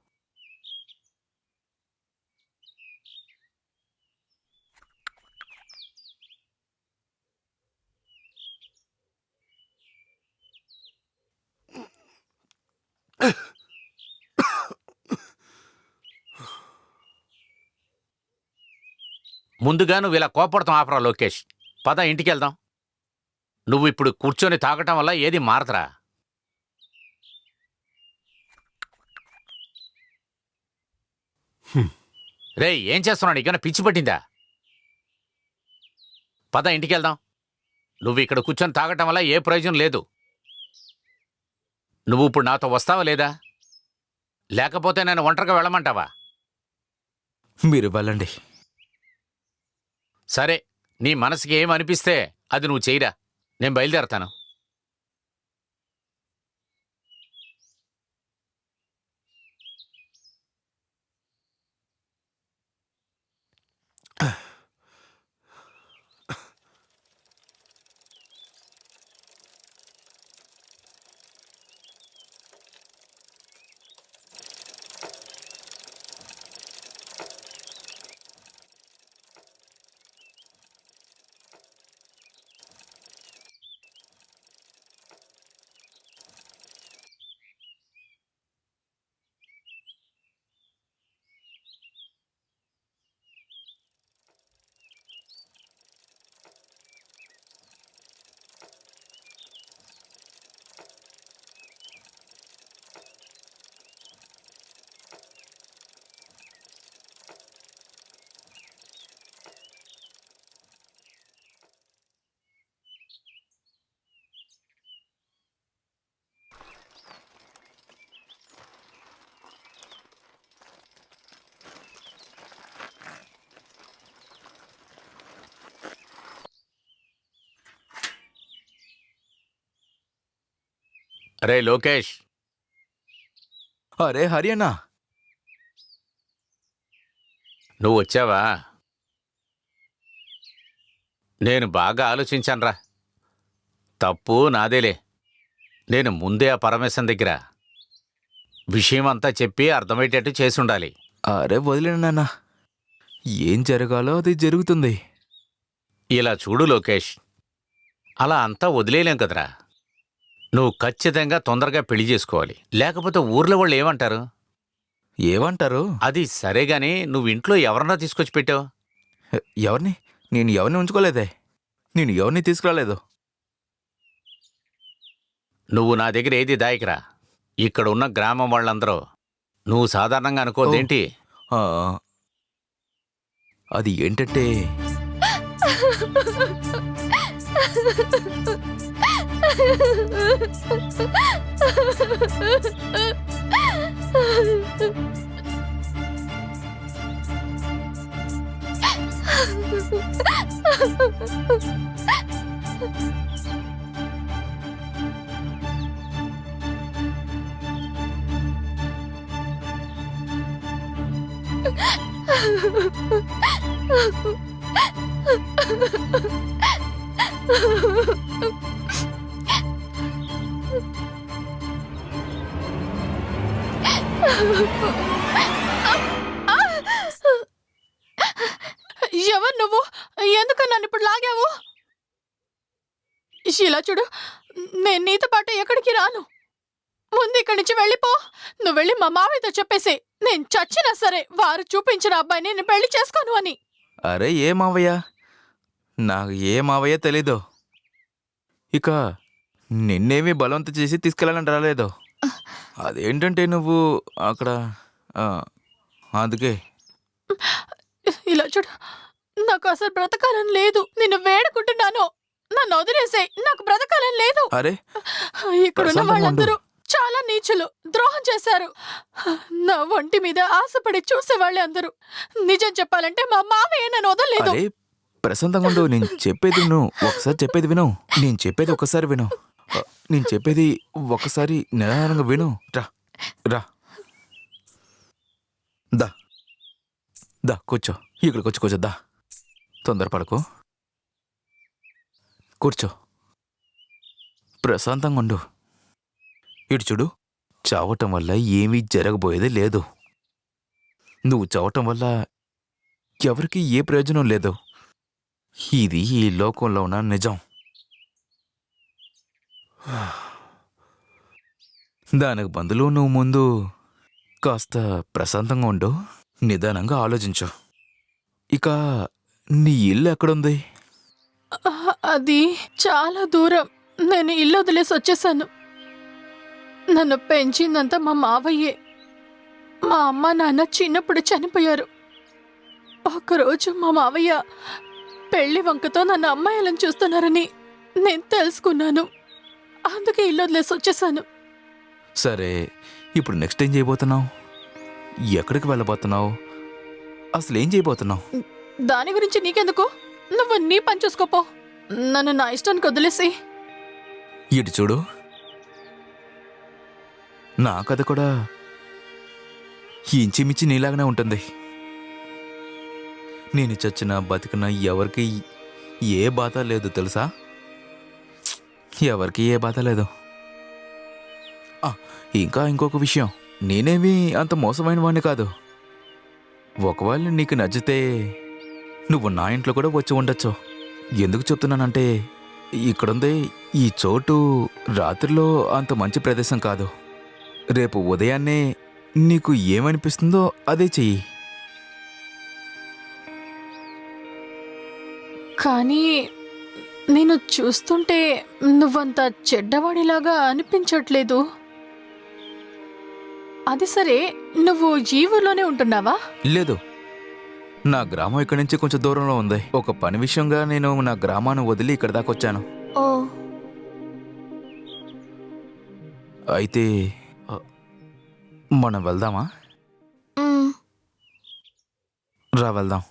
ముందుగా నువ్వు ఇలా కోపడతాం ఆపరా లోకేష్. పద ఇంటికి వెళ్దాం. నువ్వు ఇప్పుడు కూర్చొని తాగటం వల్ల ఏది మారతరా. రేయ్, ఏం చేస్తున్నాడు? ఇక పిచ్చి పట్టిందా? పద ఇంటికి వెళ్దాం. నువ్వు ఇక్కడ కూర్చొని తాగటం వల్ల ఏ ప్రయోజనం లేదు. నువ్వు ఇప్పుడు నాతో వస్తావా లేదా? లేకపోతే నేను ఒంటరిగా వెళ్ళమంటావా? మీరు వెళ్ళండి. సరే, నీ మనసుకి ఏమనిపిస్తే అది నువ్వు చెయ్యరా. నేను బయలుదేరతాను. రే లోకేష్, అరే హరి అన్నా, నువ్వు వచ్చావా? నేను బాగా ఆలోచించానురా. తప్పు నాదేలే. నేను ముందే ఆ పరమేశం దగ్గర విషయం అంతా చెప్పి అర్థమయ్యేటట్టు చేసి ఉండాలి. అరే వదిలేను నాన్న, ఏం జరగాలో అది జరుగుతుంది. ఇలా చూడు లోకేష్, అలా అంతా వదిలేయలేం కదరా. నువ్వు ఖచ్చితంగా తొందరగా పెళ్లి చేసుకోవాలి, లేకపోతే ఊర్లో వాళ్ళు ఏమంటారు? ఏమంటారు? అది సరేగాని నువ్వు ఇంట్లో ఎవరన్నా తీసుకొచ్చి పెట్టావు? ఎవరిని? నేను ఎవరిని ఉంచుకోలేదే, నేను ఎవరిని తీసుకురాలేదు. నువ్వు నా దగ్గర ఏది దాయకరా. ఇక్కడ ఉన్న గ్రామం వాళ్ళందరూ నువ్వు సాధారణంగా అనుకోదేంటి? ఆ, అది ఏంటంటే ఎవరు నువ్వు? ఎందుకు నన్ను ఇప్పుడు లాగావు? ఇలా చూడు, నేను నీతో పాటు ఎక్కడికి రాను. ముందు ఇక్కడి నుంచి వెళ్ళిపో. నువ్వు వెళ్ళి మా మావయ్యతో చెప్పేసి, నేను చచ్చినా సరే వారు చూపించిన అబ్బాయిని నేను పెళ్లి చేసుకోను అని. అరే ఏ మావయ్య, నాకు ఏ మావయ్య తెలీదు. ఇక నిన్నేమీ బలవంతం చేసి తీసుకెళ్ళాలని రాలేదు. అదేంటంటే నువ్వు అక్కడ అందుకే. ఇలా చూడు, నాకు అసలు బ్రతకాలని లేదు. నిన్ను వేడుకుంటున్నాను, నన్ను వదిలేసేయ్. నాకు బ్రతకాలని లేదు. అరే ఇక్కడున్న వాళ్ళందరూ చాలా నీచులు, ద్రోహం చేశారు. నా ఒంటి మీద ఆశపడి చూసేవాళ్ళే అందరూ. నిజం చెప్పాలంటే మా మావయ్య నన్ను వదలలేదు. అరే ప్రశాంతంగా ఉండు, నేను చెప్పేది విను. ఒకసారి చెప్పేది విను. నేను చెప్పేది ఒకసారి విను. నేను చెప్పేది ఒకసారి నిదానంగా విను. రా రా, దా దా కూర్చో. ఇక్కడికి వచ్చి కూర్చో. దా, తొందరపడకు, కూర్చో. ప్రశాంతంగా ఉండు. ఇటు చూడు, చావటం వల్ల ఏమీ జరగబోయేది లేదు. నువ్వు చావటం వల్ల ఎవరికి ఏ ప్రయోజనం లేదు. ఇది ఈ లోకంలో ఉన్న నిజం. దానికి బదులు నువ్వు ముందు కాస్త ప్రశాంతంగా ఉండు, నిదానంగా ఆలోచించు. ఇక నీ ఇల్లు ఎక్కడుంది? అది చాలా దూరం. నేను ఇల్లు వదిలేసి వచ్చేసాను. నన్ను పెంచిందంతా మా మావయ్యే. మా అమ్మ నాన్న చిన్నప్పుడు చనిపోయారు. ఒకరోజు మా మావయ్య పెళ్లి వంకతో నన్ను అమ్మాయిలను చూస్తున్నారని నేను తెలుసుకున్నాను. అందుకే ఇల్లు వదిలేసి వచ్చేసాను. సరే, ఇప్పుడు నెక్స్ట్ ఏం చేయబోతున్నావు? ఎక్కడికి వెళ్ళబోతున్నావు? అసలు ఏం చేయబోతున్నావు? దాని గురించి నీకెందుకు? నువ్వు నీ పని చూసుకోపో. నన్ను నా ఇష్టానికి వదిలేసి. ఇటు చూడు, నా కథ కూడా ఇంచుమించి నీలాగానే ఉంటుంది. నేను చచ్చినా బతికినా ఎవరికి ఏ బాధ లేదు తెలుసా? ఎవరికి ఏ బాధ లేదు. ఇంకా ఇంకొక విషయం, నేనేమీ అంత మోసమైన వాడిని కాదు. ఒకవేళ నీకు నచ్చితే నువ్వు నా ఇంట్లో కూడా వచ్చి ఉండొచ్చు. ఎందుకు చెప్తున్నానంటే, ఇక్కడుంది ఈ చోటు రాత్రిలో అంత మంచి ప్రదేశం కాదు. రేపు ఉదయాన్నే నీకు ఏమనిపిస్తుందో అదే చెయ్యి. కానీ నేను చూస్తుంటే నువ్వంత చెడ్డవాడిలాగా అనిపించట్లేదు. అది సరే, నువ్వు ఈ ఊర్లోనే ఉంటున్నావా? లేదు, నా గ్రామం ఇక్కడి నుంచి కొంచెం దూరంలో ఉంది. ఒక పని విషయంగా నేను నా గ్రామాన్ని వదిలి ఇక్కడ దాకా వచ్చాను. ఓ, అయితే మనం వెళ్దామా? మ్, రా వెళ్దాం.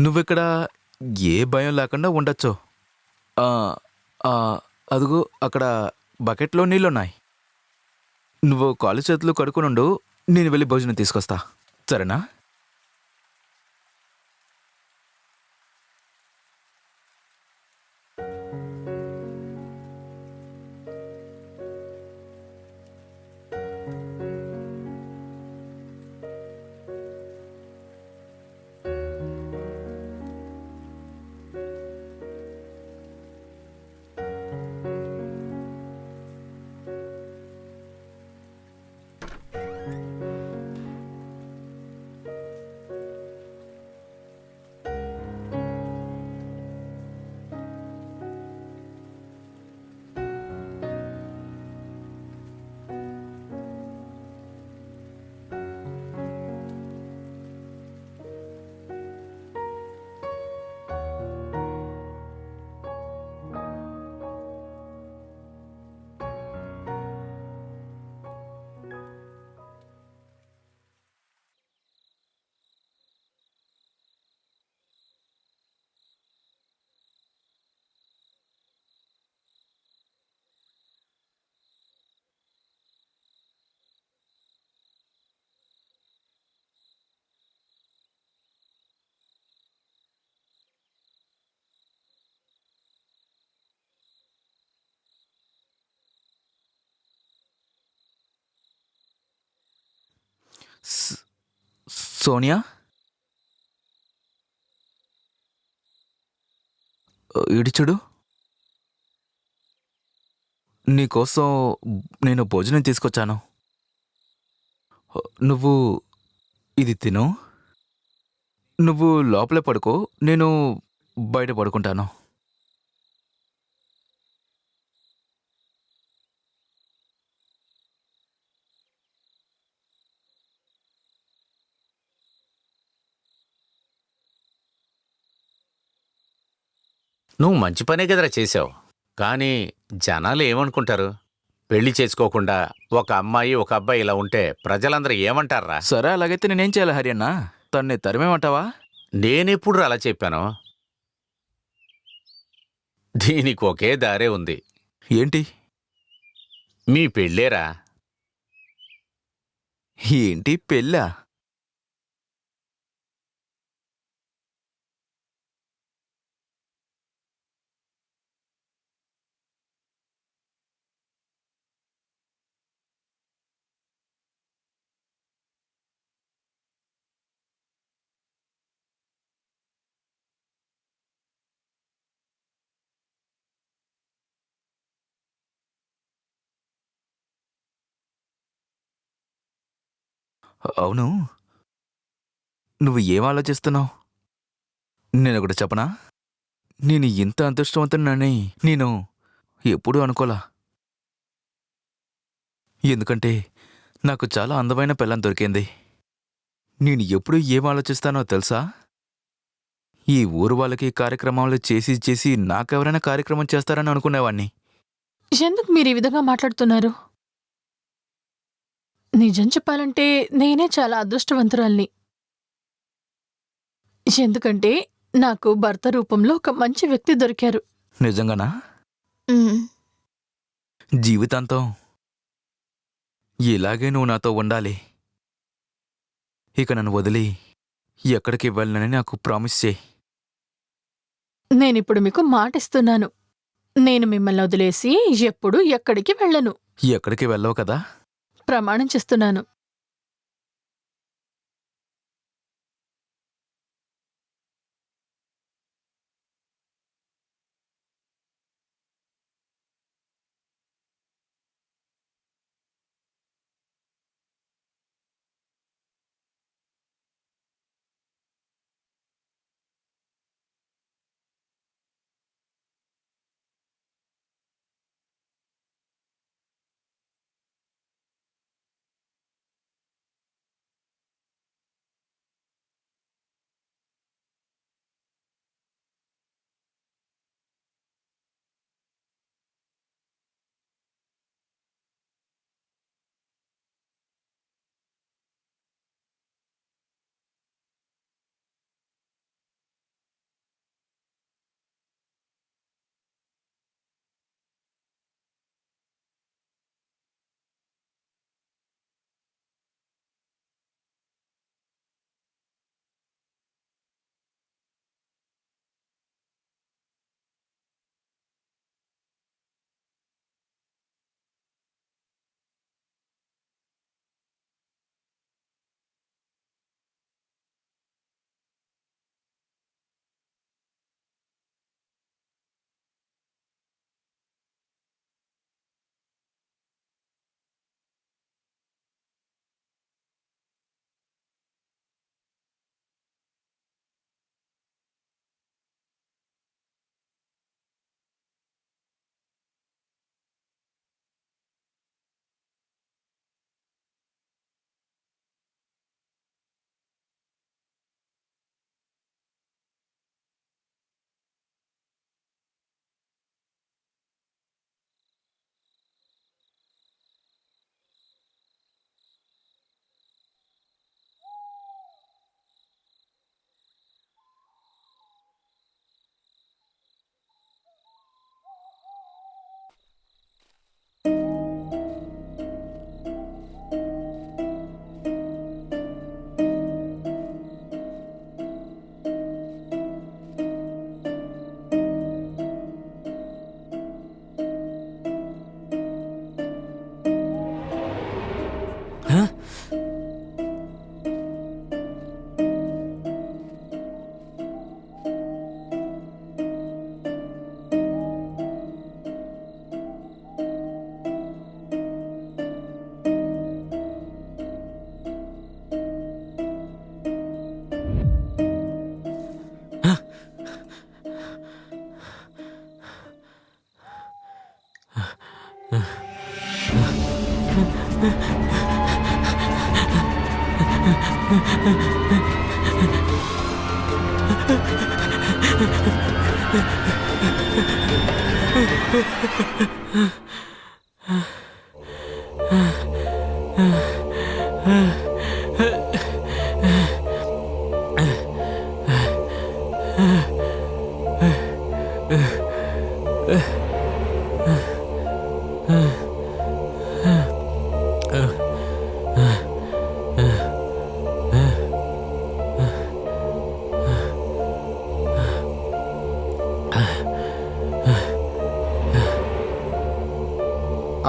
నువ్విక్కడ ఏ భయం లేకుండా ఉండొచ్చు. అదుగో అక్కడ బకెట్లో నీళ్ళున్నాయి. నువ్వు కాలు చేతులు కడుక్కునుండు, నేను వెళ్ళి భోజనం తీసుకొస్తా, సరేనా? సోనియా, ఇడి చూడు, నీకోసం నేను భోజనం తీసుకొచ్చాను. నువ్వు ఇది తిను. నువ్వు లోపలే పడుకో, నేను బయట పడుకుంటాను. నువ్వు మంచి పనే కదరా చేసావు. కానీ జనాలు ఏమనుకుంటారు? పెళ్లి చేసుకోకుండా ఒక అమ్మాయి ఒక అబ్బాయి ఇలా ఉంటే ప్రజలందరూ ఏమంటారా? సరే, అలాగైతే నేనేం చేయాలి హరియన్న? తన్ని తరిమేమంటావా? నేనెప్పుడు అలా చెప్పాను? దీనికి ఒకే దారే ఉంది. ఏంటి? మీ పెళ్ళేరా. ఏంటి పెళ్ళా? అవును, నువ్వు ఏం ఆలోచిస్తున్నావు? నేనొకటి చెప్పనా? నేను ఇంత అదృష్టవంతుడినని నేను ఎప్పుడూ అనుకోలా. ఎందుకంటే నాకు చాలా అందమైన పెళ్ళం దొరికింది. నేను ఎప్పుడు ఏం ఆలోచిస్తానో తెలుసా? ఈ ఊరు వాళ్ళకి కార్యక్రమాలు చేసి చేసి నాకెవరైనా కార్యక్రమం చేస్తారని అనుకునేవాణ్ణి. ఎందుకు మీరు ఈ విధంగా మాట్లాడుతున్నారు? నిజం చెప్పాలంటే నేనే చాలా అదృష్టవంతురాల్ని. ఎందుకంటే నాకు భర్త రూపంలో ఒక మంచి వ్యక్తి దొరికారు. నిజంగానా? ఉమ్, జీవితాంతం ఇలాగే నువ్వు నాతో ఉండాలి. ఇక నన్ను వదిలి ఎక్కడికి వెళ్ళనని నాకు ప్రామిస్ చేయి. నేనిప్పుడు మీకు మాటిస్తున్నాను. నేను మిమ్మల్ని వదిలేసి ఎప్పుడూ ఎక్కడికి వెళ్ళను. ఎక్కడికి వెళ్ళవు కదా? ప్రమాణం చేస్తున్నాను.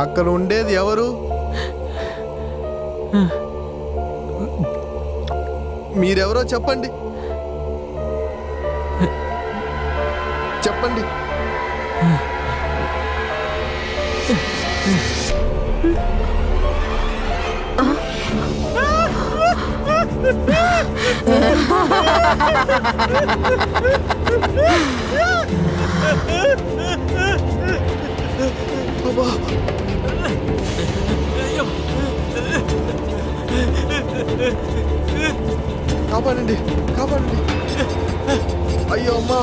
అక్కడ ఉండేది ఎవరు? మీరెవరో చెప్పండి. చెప్పండి. అబ్బా. కాపాడండి, కాపాడండి. అయ్యో అమ్మా.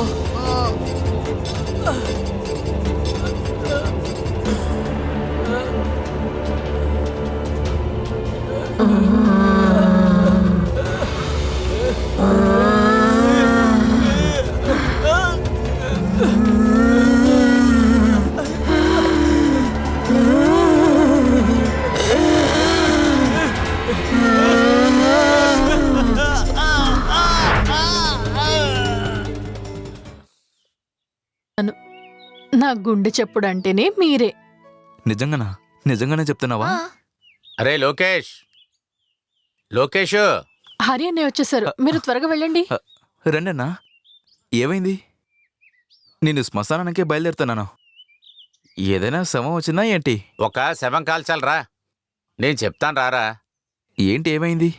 నా గుండె చెప్పుడు అంటేనే మీరే. నిజంగానా? నిజంగానే చెప్తున్నావా? అరే లోకేష్, లోకేష్, హరి అన్నయ్య వచ్చేసారు, మీరు త్వరగా వెళ్ళండి. రండన్నా. ఏమైంది? నేను శ్మశానానికే బయలుదేరుతున్నాను. ఏదైనా శవం వచ్చిందా ఏంటి? ఒక శవం కాల్చాలరా. నేను చెప్తాను రారా. ఏంటి ఏమైంది?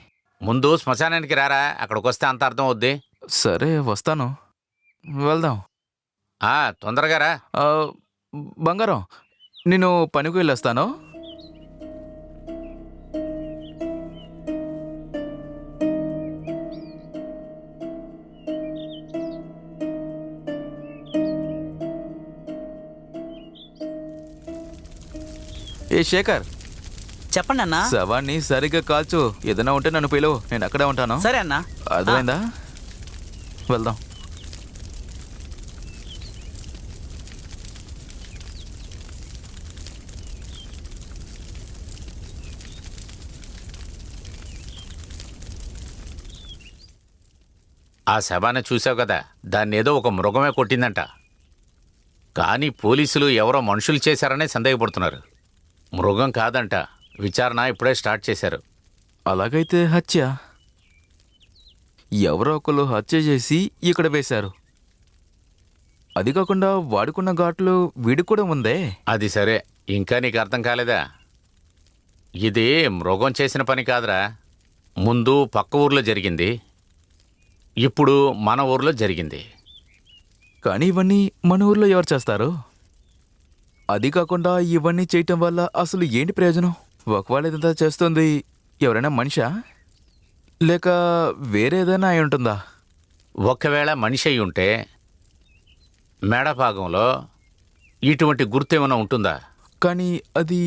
ముందు శ్మశానానికి రారా, అక్కడికి వస్తే అంత అర్థం అవుద్ది. సరే వస్తాను, వెళ్దాం. తొందరగా రా. బంగారం, నేను పనికి వెళ్ళొస్తాను. ఏ శేఖర్, చెప్పండి అన్నా. శవాన్ని సరిగ్గా కాల్చు. ఏదైనా ఉంటే నన్ను పిలువు, నేను అక్కడే ఉంటాను. సరే అన్నా. అర్థమైందా? వెళ్దాం. ఆ శవాన్ని చూసావు కదా, దాన్ని ఏదో ఒక మృగమే కొట్టిందంట. కానీ పోలీసులు ఎవరో మనుషులు చేశారనే సందేహపడుతున్నారు. మృగం కాదంట. విచారణ ఇప్పుడే స్టార్ట్ చేశారు. అలాగైతే హత్య. ఎవరో ఒకరు హత్య చేసి ఇక్కడ వేశారు. అది కాకుండా వాడుకున్న ఘాట్లు వీడికి కూడా ఉందే. అది సరే, ఇంకా నీకు అర్థం కాలేదా? ఇది మృగం చేసిన పని కాదురా. ముందు పక్క ఊర్లో జరిగింది, ఇప్పుడు మన ఊర్లో జరిగింది. కానీ ఇవన్నీ మన ఊర్లో ఎవరు చేస్తారు? అది కాకుండా ఇవన్నీ చేయటం వల్ల అసలు ఏంటి ప్రయోజనం? ఒకవేళ ఇదంతా చేస్తుంది ఎవరైనా మనిషా, లేక వేరేదైనా అయి ఉంటుందా? ఒకవేళ మనిషి అయి ఉంటే మెడ భాగంలో ఇటువంటి గుర్తేమైనా ఉంటుందా? కానీ అది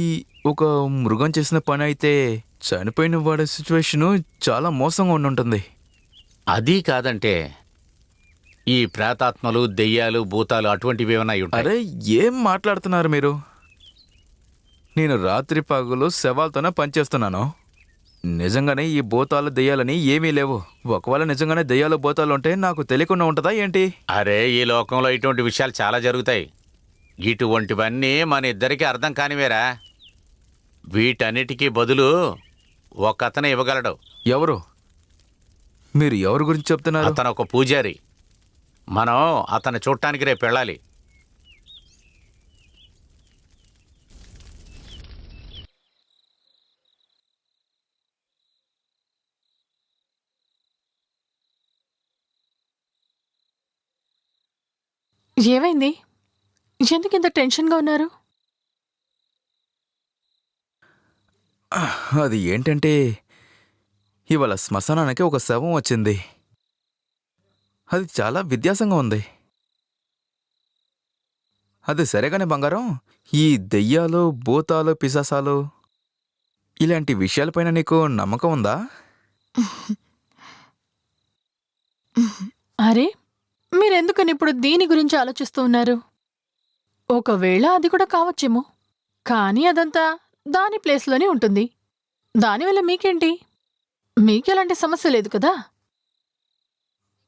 ఒక మృగం చేసిన పని అయితే చనిపోయిన వాడి సిచ్యువేషను చాలా మోసంగా ఉండుంటుంది. అది కాదంటే ఈ ప్రేతాత్మలు, దెయ్యాలు, భూతాలు అటువంటివి ఏమైనా అయి ఉంటాయి. అరే ఏం మాట్లాడుతున్నారు మీరు? నేను రాత్రి పగలు శవాలతోనే పనిచేస్తున్నాను. నిజంగానే ఈ భూతాలు, దెయ్యాలని ఏమీ లేవు. ఒకవేళ నిజంగానే దెయ్యాలు, భూతాలు ఉంటే నాకు తెలియకుండా ఉంటుందా ఏంటి? అరే ఈ లోకంలో ఇటువంటి విషయాలు చాలా జరుగుతాయి. ఇటువంటివన్నీ మన ఇద్దరికీ అర్థం కానివేరా. వీటన్నిటికీ బదులు ఒకతను ఇవ్వగలడు. ఎవరు? మీరు ఎవరి గురించి చెప్తున్నారు? అతను ఒక పూజారి. మనం అతన్ని చూడటానికి రేపు వెళ్ళాలి. ఏమైంది? ఎందుకు ఇంత టెన్షన్గా ఉన్నారు? అది ఏంటంటే ఇవాళ శ్మశానానికి ఒక శవం వచ్చింది. అది చాలా వ్యత్యాసంగా ఉంది. అది సరేగానే బంగారం, ఈ దెయ్యాలు, భూతాలు, పిశాసాలు ఇలాంటి విషయాలపైన నీకు నమ్మకం ఉందా? అరే, మీరెందుకని ఇప్పుడు దీని గురించి ఆలోచిస్తూ ఉన్నారు? ఒకవేళ అది కూడా కావచ్చేమో, కానీ అదంతా దాని ప్లేస్లోనే ఉంటుంది. దానివల్ల మీకేంటి? మీకెలాంటి సమస్య లేదు కదా.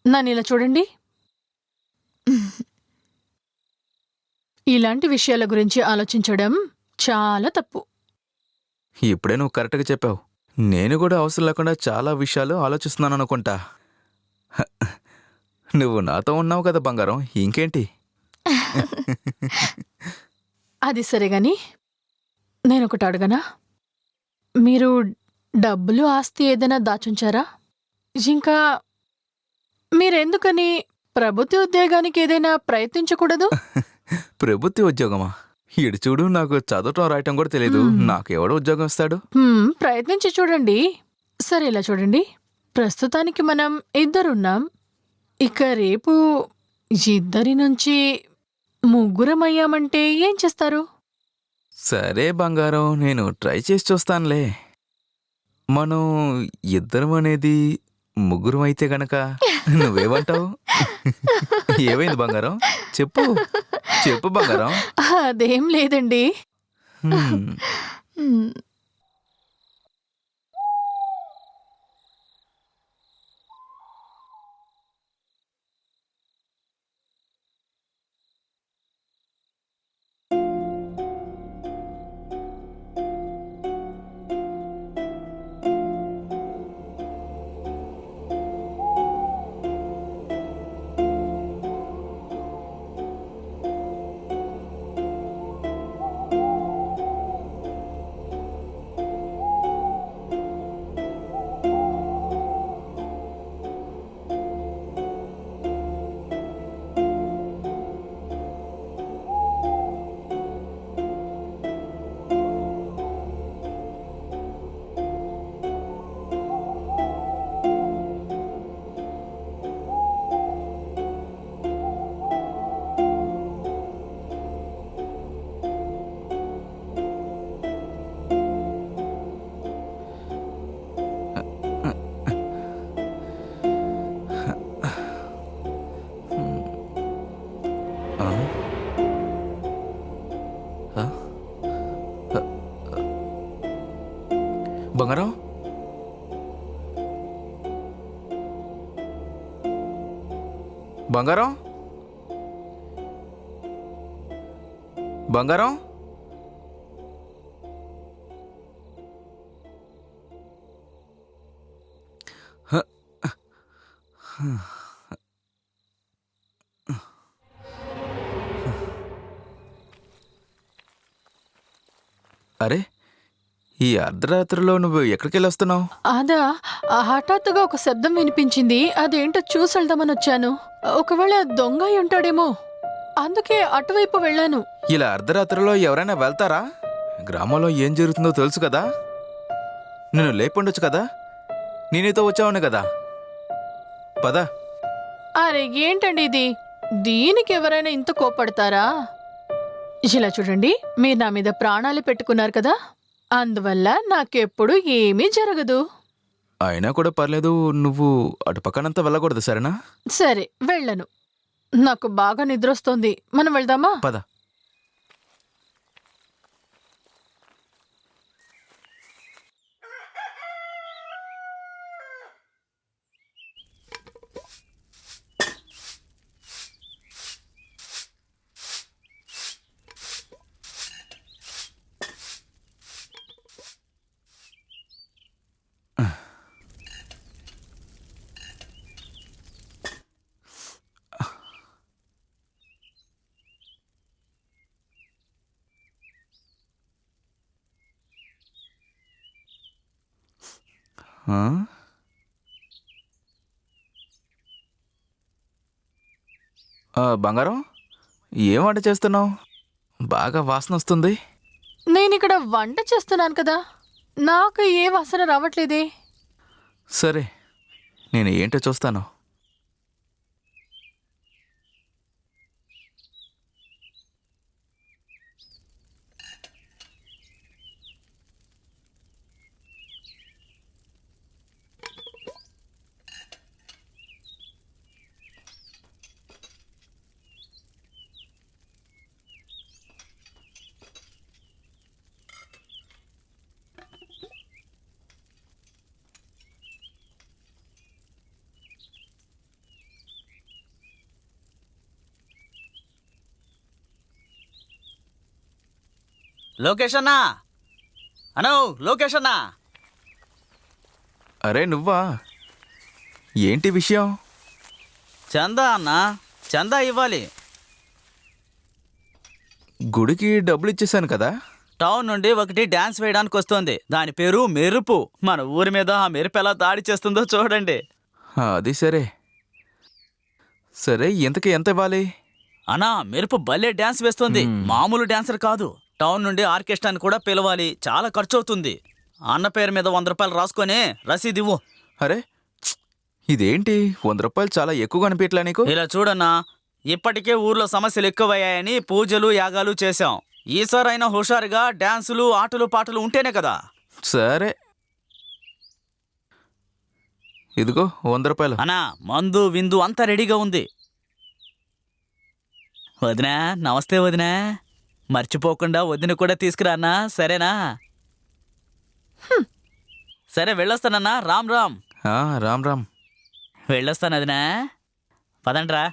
నన్ను ఇలా చూడండి. ఇలాంటి విషయాల గురించి ఆలోచించడం చాలా తప్పు. ఇప్పుడే నువ్వు కరెక్ట్గా చెప్పావు. నేను కూడా అవసరం లేకుండా చాలా విషయాలు ఆలోచిస్తున్నాను అనుకుంటా. నువ్వు నాతో ఉన్నావు కదా బంగారం, ఇంకేంటి? అది సరే గాని నేనొకటి అడగనా? మీరు డబ్బులు, ఆస్తి ఏదైనా దాచుంచారా? ఇంకా మీరెందుకని ప్రభుత్వ ఉద్యోగానికి ఏదైనా ప్రయత్నించకూడదు? ప్రభుత్వ ఉద్యోగమా? ఇడు చూడు, నాకు చదవటం రాయటం కూడా తెలియదు. నాకెవడో ఉద్యోగం ఇస్తాడు? ప్రయత్నించి చూడండి. సరే, ఇలా చూడండి. ప్రస్తుతానికి మనం ఇద్దరున్నాం. ఇక రేపు ఇద్దరి నుంచి ముగ్గురమయ్యామంటే ఏం చేస్తారు? సరే బంగారం, నేను ట్రై చేసి చూస్తానులే. మనం ఇద్దరం అనేది ముగ్గురం అయితే గనక నువ్వేమంటావు? ఏమైంది బంగారం? చెప్పు చెప్పు బంగారం. అదేం లేదండి. బంగారం, బంగారం, బంగారం. అరే, ఈ అర్ధరాత్రిలో నువ్వు ఎక్కడికి వెళ్ళొస్తున్నావు? అదా, హఠాత్తుగా ఒక శబ్దం వినిపించింది. అదేంటో చూసి వెళ్దామని వచ్చాను. ఒకవేళ దొంగ అయి ఉంటాడేమో, అందుకే అటువైపు వెళ్ళాను. ఇలా అర్ధరాత్రిలో ఎవరైనా వెళ్తారా? గ్రామంలో ఏం జరుగుతుందో తెలుసు కదా. నేను లేపుండొచ్చు కదా. నేనైతే వచ్చావును కదా. పద. అరే, ఏంటండి ఇది? దీనికి ఎవరైనా ఇంత కోపడతారా? ఇలా చూడండి, మీరు నా మీద ప్రాణాలు పెట్టుకున్నారు కదా, అందువల్ల నాకెప్పుడు ఏమీ జరగదు. అయినా కూడా పర్లేదు, నువ్వు అటు పక్కనంతా వెళ్ళకూడదు, సరేనా? సరే, వెళ్ళను. నాకు బాగా నిద్రొస్తోంది. మనం వెళ్దామా? పద. బంగారం, ఏం వంట చేస్తున్నావు? బాగా వాసన వస్తుంది. నేనిక్కడ వంట చేస్తున్నాను కదా. నాకు ఏ వాసన రావట్లేదే. సరే, నేను ఏంటో చూస్తాను. లోకేష్ అన్నా, అనో లోకేష్ అన్నా. అరే నువ్వా? ఏంటి విషయం? చందా అన్నా, చందా ఇవ్వాలి. గుడికి డబ్బులు ఇచ్చేసాను కదా. టౌన్ నుండి ఒకటి డాన్స్ వేయడానికి వస్తోంది. దాని పేరు మెరుపు. మన ఊరి మీద ఆ మెరుపు ఎలా దాడి చేస్తుందో చూడండి. అది సరే. సరే, ఇంతకీ ఎంత ఇవ్వాలి? అన్నా, మెరుపు భలే డాన్స్ వేస్తుంది. మామూలు డాన్సర్ కాదు. టౌన్ నుండి ఆర్కెస్ట్రాని కూడా పిలవాలి. చాలా ఖర్చు అవుతుంది. అన్న పేరు మీద 100 రూపాయలు రాసుకొని రసీదు ఇవ్వు. అరే ఇదేంటి 100 రూపాయలు చాలా ఎక్కువగా అనిపించలే నీకు? ఇలా చూడన్నా, ఇప్పటికే ఊర్లో సమస్యలు ఎక్కువయ్యాయని పూజలు యాగాలు చేశాం. ఈసారైనా హుషారుగా డాన్సులు ఆటలు పాటలు ఉంటేనే కదా. సరే, ఇదిగో 100 రూపాయలు. అన్నా, మందు విందు అంతా రెడీగా ఉంది. వదినా, నమస్తే వదినా. మర్చిపోకుండా వదిన కూడా తీసుకురా అన్నా, సరేనా? సరే, వెళ్ళొస్తానన్నా. రామ్ రామ్. రామ్ రామ్. వెళ్ళొస్తాను వదినా. పదండ్రా.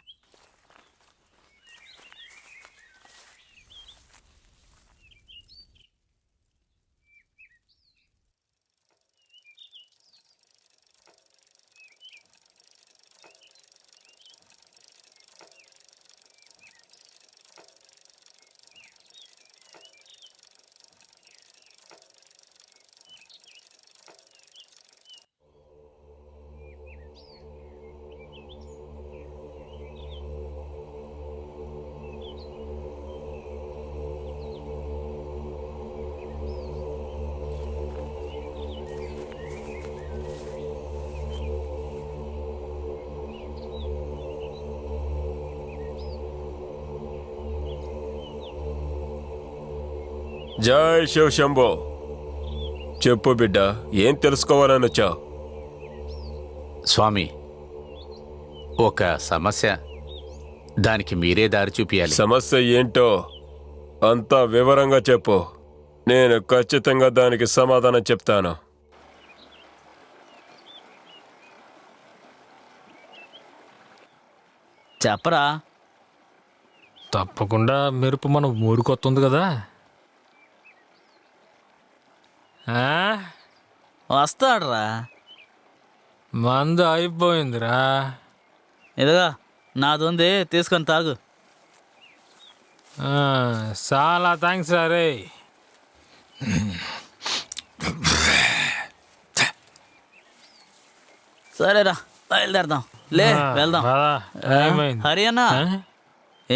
జై శివ శంభో. చెప్పు బిడ్డ, ఏం తెలుసుకోవాలని వచ్చావు? స్వామి, ఒక సమస్య, దానికి మీరే దారి చూపియాలి. సమస్య ఏంటో అంతా వివరంగా చెప్పు. నేను ఖచ్చితంగా దానికి సమాధానం చెప్తాను. చెప్పరా. తప్పకుండా మెరుపు మన ఊరికొస్తుంది కదా. వస్తాడ్రా. మందు అయిపోయిందిరా. ఇదిగా నాదుంది, తీసుకొని తాగు. చాలా థ్యాంక్స్ రా రే. సరేరా, బయలుదేరదాం. లే, వెళ్దాం. హరి అన్న,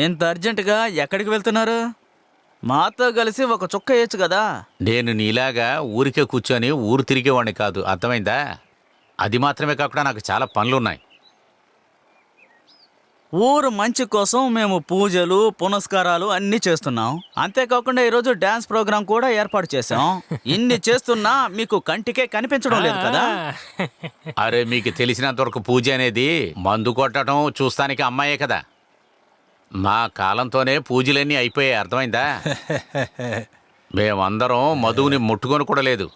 ఎంత అర్జెంటుగా ఎక్కడికి వెళ్తున్నారు? మాతో కలిసి ఒక చుక్క వేయచ్చు కదా. నేను నీలాగా ఊరికే కూర్చొని ఊరు తిరిగేవాడిని కాదు, అర్థమైందా? అది మాత్రమే కాకుండా నాకు చాలా పనులున్నాయి. ఊరు మంచి కోసం మేము పూజలు పునస్కారాలు అన్నీ చేస్తున్నాం. అంతేకాకుండా ఈరోజు డాన్స్ ప్రోగ్రాం కూడా ఏర్పాటు చేశాం. ఇన్ని చేస్తున్నా మీకు కంటికే కనిపించడం లేదు కదా. అరే, మీకు తెలిసినంత వరకు పూజ అనేది మందు కొట్టడం చూస్తానికి అమ్మాయే కదా. మా కాలంతోనే పూజలన్నీ అయిపోయాయి, అర్థమైందా? మేమందరం మధువుని ముట్టుకొని కూడా లేదు.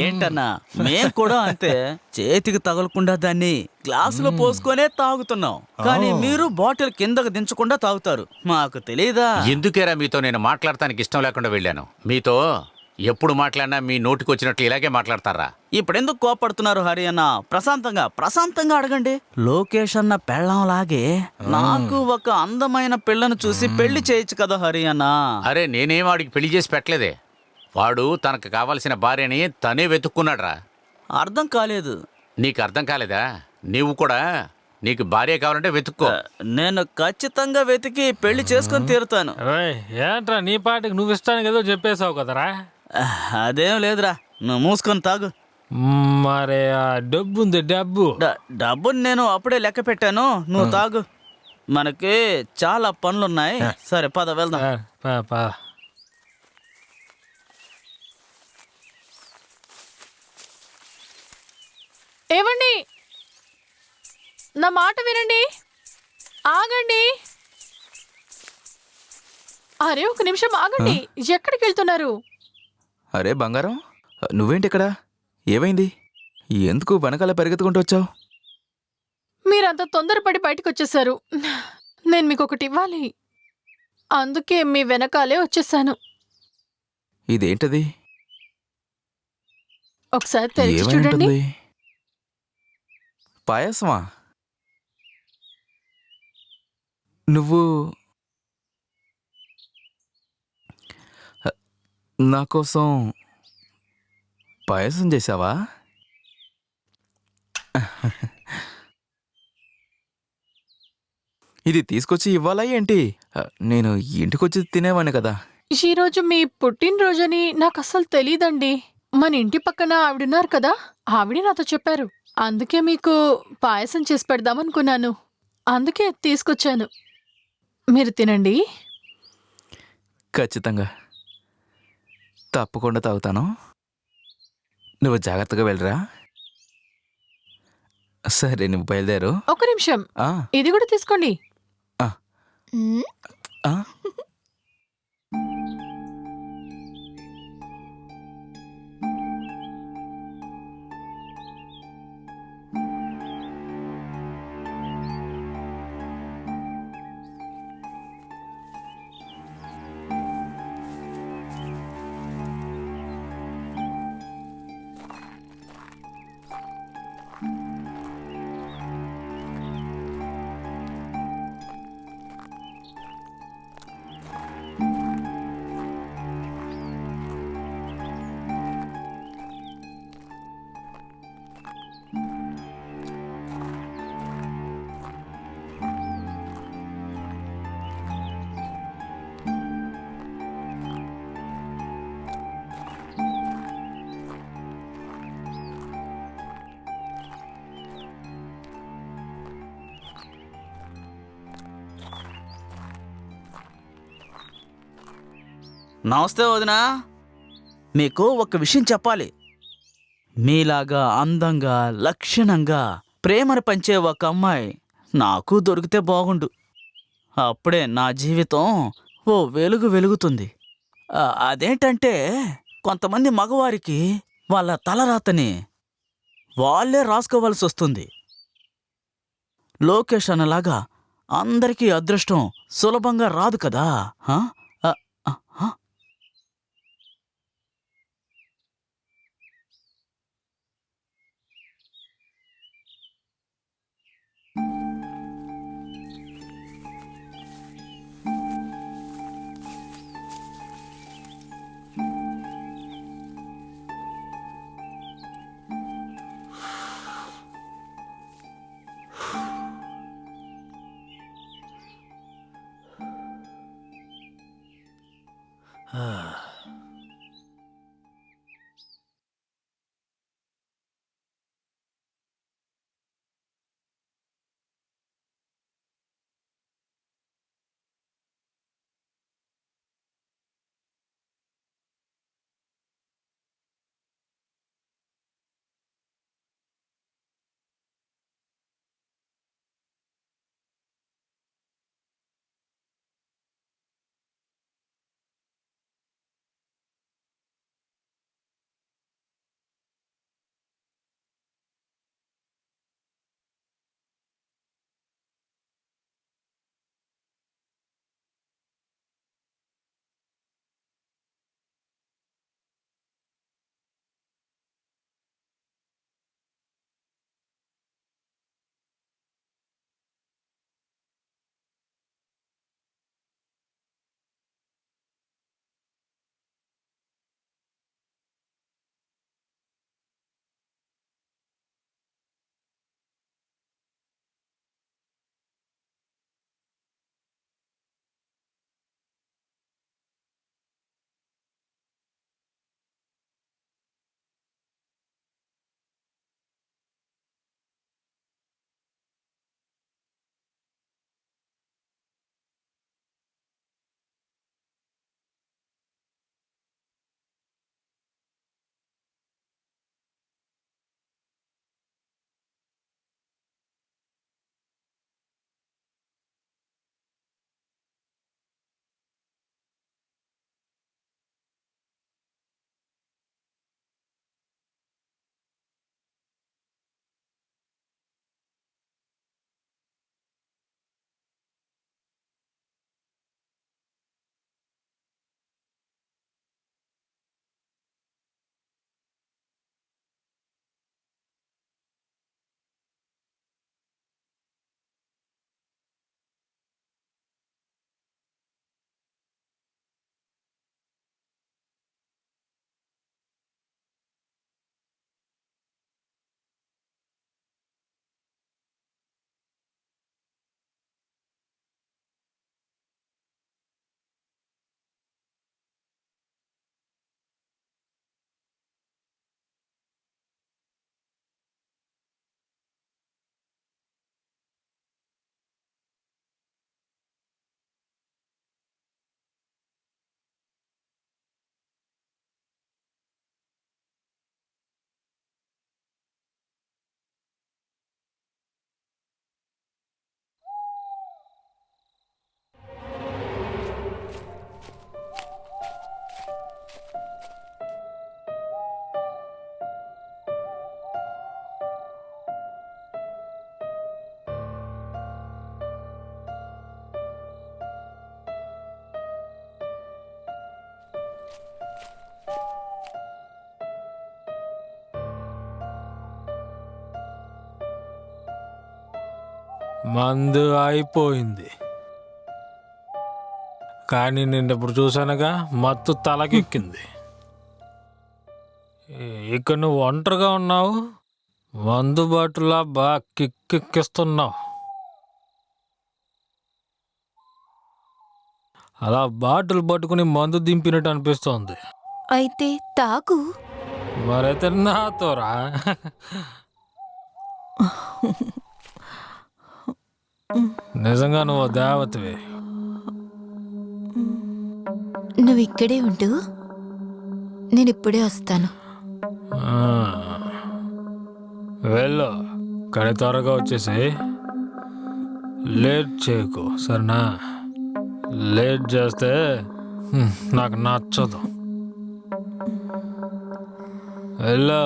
ఏంటన్నా, మేం కూడా అంతే. చేతికి తగలకుండా దాన్ని గ్లాసులో పోసుకొనే తాగుతున్నాం. కానీ మీరు బాటిల్ కిందకు దించకుండా తాగుతారు. మాకు తెలీదా? ఎందుకేరా మీతో నేను మాట్లాడటానికి ఇష్టం లేకుండా వెళ్ళాను. మీతో ఎప్పుడు మాట్లాడినా మీ నోటికి వచ్చినట్లు ఇలాగే మాట్లాడతారా? ఇప్పుడెందుకు కోపడుతున్నారు హరి అన్న? ప్రశాంతంగా అడగండి. లోకేష్ అన్న పెళ్ళంలాగే నాకు ఒక అందమైన పిల్లను చూసి పెళ్లి చేయొచ్చు కదా హరి అన్న. అరే, నేనేం వాడికి పెళ్లి చేసి పెట్టలేదే. వాడు తనకు కావాల్సిన భార్యని తనే వెతుక్కున్నాడ్రా. అర్థం కాలేదు. నీకు అర్థం కాలేదా? నీవు కూడా నీకు భార్య కావాలంటే వెతుక్కో. నేను ఖచ్చితంగా వెతికి పెళ్లి చేసుకొని తీరుతాను. ఏంట్రా నీ పాటికి నువ్వు ఇష్టానికి ఏదో చెప్పేశావు కదరా. అదేం లేదురా, నువ్వు మూసుకొని తాగు. మరే ఆ డబ్బు ఉంది డబ్బు. డబ్బుని నేను అప్పుడే లెక్క పెట్టాను, నువ్వు తాగు. మనకి చాలా పనులున్నాయి. సరే పద వెళ్దాం. పా. ఏవండి, నా మాట వినండి, ఆగండి. అరే ఒక నిమిషం ఆగండి, ఎక్కడికి వెళ్తున్నారు? అరే బంగారం, నువ్వేంటి ఇక్కడ? ఏమైంది? ఎందుకు వెనకాల పరిగెత్తుకుంటూ వచ్చావు? మీరంత తొందరపడి బయటకు వచ్చేసారు. నేను మీకు ఒకటి ఇవ్వాలి, అందుకే మీ వెనకాలే వచ్చేసాను. ఇదేంటది? ఒకసారి తెరిచి ఏమై చూడండి. ఉంటుంది? పాయసమా? నువ్వు నా కోసం పాయసం చేసావా? ఇది తీసుకొచ్చి ఇవ్వాలా ఏంటి? నేను ఇంటికొచ్చి తినేవాడిని కదా. ఈరోజు మీ పుట్టినరోజని నాకు అస్సలు తెలీదండి. మన ఇంటి పక్కన ఆవిడున్నారు కదా, ఆవిడ నాతో చెప్పారు. అందుకే మీకు పాయసం చేసి పెడదామనుకున్నాను, అందుకే తీసుకొచ్చాను. మీరు తినండి. ఖచ్చితంగా, తప్పకుండా తాగుతాను. నువ్వు జాగ్రత్తగా వెళ్ళరా. సరే, నువ్వు బయలుదేరు. ఒక నిమిషం, ఆ, ఇది కూడా తీసుకోండి. ఆ. నమస్తే వదినా. మీకు ఒక విషయం చెప్పాలి. మీలాగా అందంగా లక్షణంగా ప్రేమను పంచే ఒక అమ్మాయి నాకు దొరికితే బాగుండు. అప్పుడే నా జీవితం ఓ వెలుగు వెలుగుతుంది. అదేంటంటే కొంతమంది మగవారికి వాళ్ళ తలరాతని వాళ్ళే రాసుకోవాల్సి వస్తుంది. లోకేష్ అన్నలాగా అందరికీ అదృష్టం సులభంగా రాదు కదా. మందు అయిపోయింది. కానీ నిన్న ఇప్పుడు చూశానుగా, మత్తు తలకెక్కింది. ఇక నువ్వు ఒంటరిగా ఉన్నావు, మందు బాటులా బాగా కిక్కెక్కిస్తున్నావు. అలా బాటిల్ పట్టుకుని మందు దింపినట్టు అనిపిస్తోంది. అయితే తాగు. మరైతే నాతోరా. నిజంగా నువ్వు దేవతవే. నువ్వు ఇక్కడే ఉండు, నేను ఇప్పుడే వస్తాను. వెళ్ళు, కానీ త్వరగా వచ్చేసి లేట్ చేయకు, సరేనా? లేట్ చేస్తే నాకు నచ్చదు. వెళ్ళు.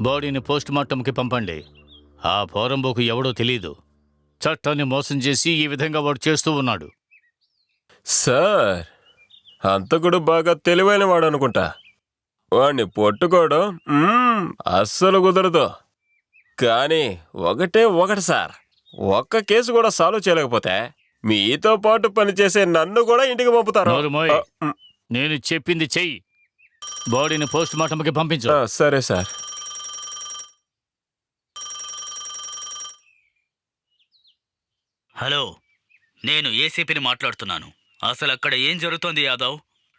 బాడీని పోస్ట్ మార్టంకి పంపండి. ఆ పోరంబోకు ఎవడో తెలీదు. చట్టాన్ని మోసం చేసి ఈ విధంగా వాడు చేస్తూ ఉన్నాడు. సార్, హంతకుడు బాగా తెలివైన వాడు అనుకుంటా. వాణ్ణి పట్టుకోవడం అస్సలు కుదరదు. కానీ ఒకటి సార్, ఒక్క కేసు కూడా సాల్వ్ చేయలేకపోతే మీతో పాటు పనిచేసే నన్ను కూడా ఇంటికి పంపుతారు. నోరుమోయ్. నేను చెప్పింది చెయ్యి. బాడీని పోస్ట్ మార్టంకి పంపించు. సరే సార్. హలో, నేను ఏసీపీని మాట్లాడుతున్నాను. అసలు అక్కడ ఏం జరుగుతోంది యాదవ్?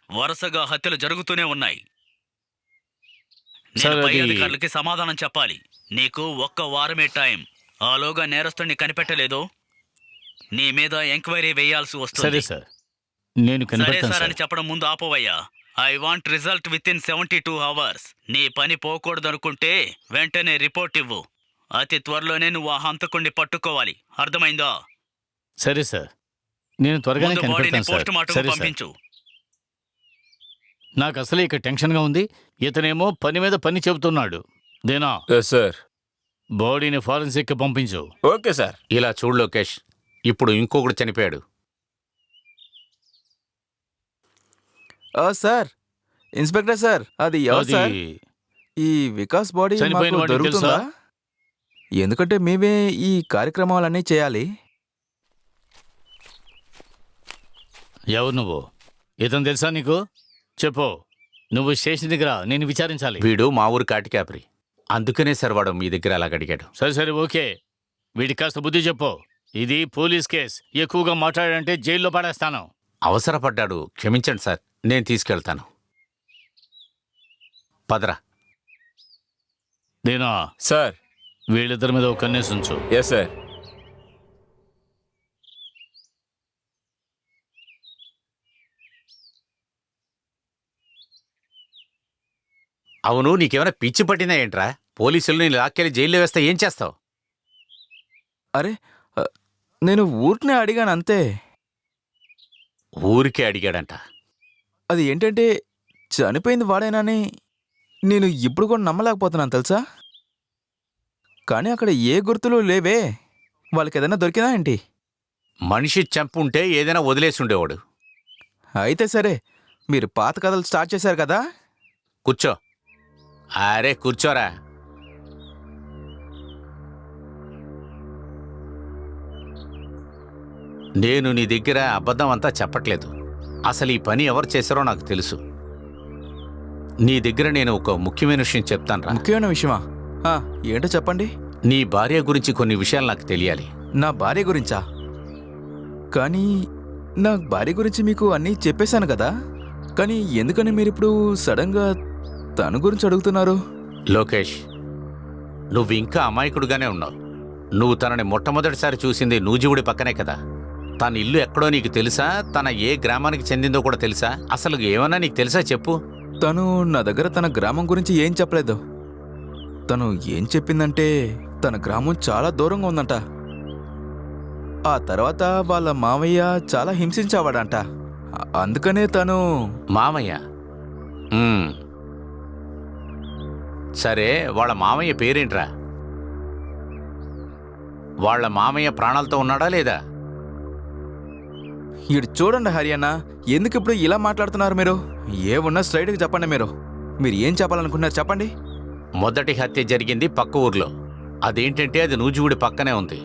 వరుసగా హత్యలు జరుగుతూనే ఉన్నాయి. నేను పై అధికారులకి సమాధానం చెప్పాలి. నీకు 1 వారమే టైం. ఆలోగా నేరస్తుడిని కనిపెట్టలేదు, నీ మీద ఎంక్వైరీ వేయాల్సి వస్తుంది. సరే సార్, నేను సరే సార్ అని చెప్పడం ముందు ఆపోవయ్యా. I want result within 72 hours. నీ పని పోకూడదనుకుంటే వెంటనే రిపోర్ట్ ఇవ్వు. అతి త్వరలోనే నువ్వు ఆ హంతకుణ్ణి పట్టుకోవాలి, అర్థమైందా? సరే సార్, నేను త్వరగానే కనిపెడతాను సార్. సరే సార్. పంపించు. నాకు అసలే ఇక టెన్షన్గా ఉంది. ఇతనేమో పని మీద పని చెబుతున్నాడు. దేనా సార్, బాడీని ఫారెన్సిక్ పంపించు. Okay sir. ఇలా చూడు లోకేష్, ఇప్పుడు ఇంకొకడు చనిపోయాడు. సార్, ఇన్స్పెక్టర్ సార్, అది ఎవరు సార్? ఈ వికాస్ బాడీ చనిపోయిన మాకు వాడిని దొరుకుతుందా? తెలుసా? ఎందుకంటే మేమే ఈ కార్యక్రమాలన్నీ చేయాలి. ఎవరు నువ్వు? ఇతను తెలుసా నీకు? చెప్పు. నువ్వు స్టేషన్ దగ్గర నేను విచారించాలి. వీడు మా ఊరు కాటికాపరి, అందుకనే సార్ వాడు మీ దగ్గర అలాగ అడిగాడు. సరే సరే, ఓకే. వీడికి కాస్త బుద్ధి చెప్పు. ఇది పోలీస్ కేస్. ఎక్కువగా మాట్లాడంటే జైల్లో పడేస్తాను. అవసరపడ్డాడు, క్షమించండి సార్, నేను తీసుకెళ్తాను. పదరా. దేనా సార్. వీళ్ళిద్దరి మీద ఒక కన్నేసి ఉంచు. Yes sir. అవును, నీకేమైనా పిచ్చి పట్టిందా ఏంట్రా? పోలీసులు నేను లాక్కెళ్ళి జైల్లో వేస్తే ఏం చేస్తావు? అరే, నేను ఊరినే అడిగాను అంతే. ఊరికే అడిగాడంట. అది ఏంటంటే చనిపోయింది వాడేనని నేను ఇప్పుడు కూడా నమ్మలేకపోతున్నాను తెలుసా. కానీ అక్కడ ఏ గుర్తులు లేవే. వాళ్ళకి ఏదైనా దొరికినా ఏంటి? మనిషి చంపుంటే ఏదైనా వదిలేసి ఉండేవాడు. అయితే సరే, మీరు పాత కథలు స్టార్ట్ చేశారు కదా. కూర్చో. అరే కూర్చోరా. నేను నీ దగ్గర అబద్ధం అంతా చెప్పట్లేదు. అసలు ఈ పని ఎవరు చేశారో నాకు తెలుసు. నీ దగ్గర నేను ఒక ముఖ్యమైన విషయం చెప్తాను రా. ముఖ్యమైన విషయమా? ఏంటో చెప్పండి. నీ భార్య గురించి కొన్ని విషయాలు నాకు తెలియాలి. నా భార్య గురించా? కానీ నా భార్య గురించి మీకు అన్నీ చెప్పేశాను కదా. కానీ ఎందుకని మీరిప్పుడు సడన్గా తన గురించి అడుగుతున్నారు? లోకేష్, నువ్వు ఇంకా అమాయకుడుగానే ఉన్నావు. నువ్వు తనని మొట్టమొదటిసారి చూసింది నూజివుడి పక్కనే కదా. తన ఇల్లు ఎక్కడో నీకు తెలుసా? తన ఏ గ్రామానికి చెందిందో కూడా తెలుసా? అసలు ఏమన్నా నీకు తెలుసా చెప్పు. తను నా దగ్గర తన గ్రామం గురించి ఏం చెప్పలేదు. తను ఏం చెప్పిందంటే తన గ్రామం చాలా దూరంగా ఉందంట. ఆ తర్వాత వాళ్ళ మామయ్య చాలా హింసించేవాడంట. అందుకనే తను... మామయ్య? సరే, వాళ్ళ మామయ్య పేరేంట్రా? వాళ్ళ మామయ్య ప్రాణాలతో ఉన్నాడా లేదా? ఇటు చూడండి హరియన్న, ఎందుకు ఇప్పుడు ఇలా మాట్లాడుతున్నారు మీరు? ఏమున్నా స్ట్రైట్గా చెప్పండి. మీరు ఏం చెప్పాలనుకున్నారు చెప్పండి. మొదటి హత్య జరిగింది పక్క ఊర్లో. అదేంటంటే అది నూజివుడి పక్కనే ఉంది.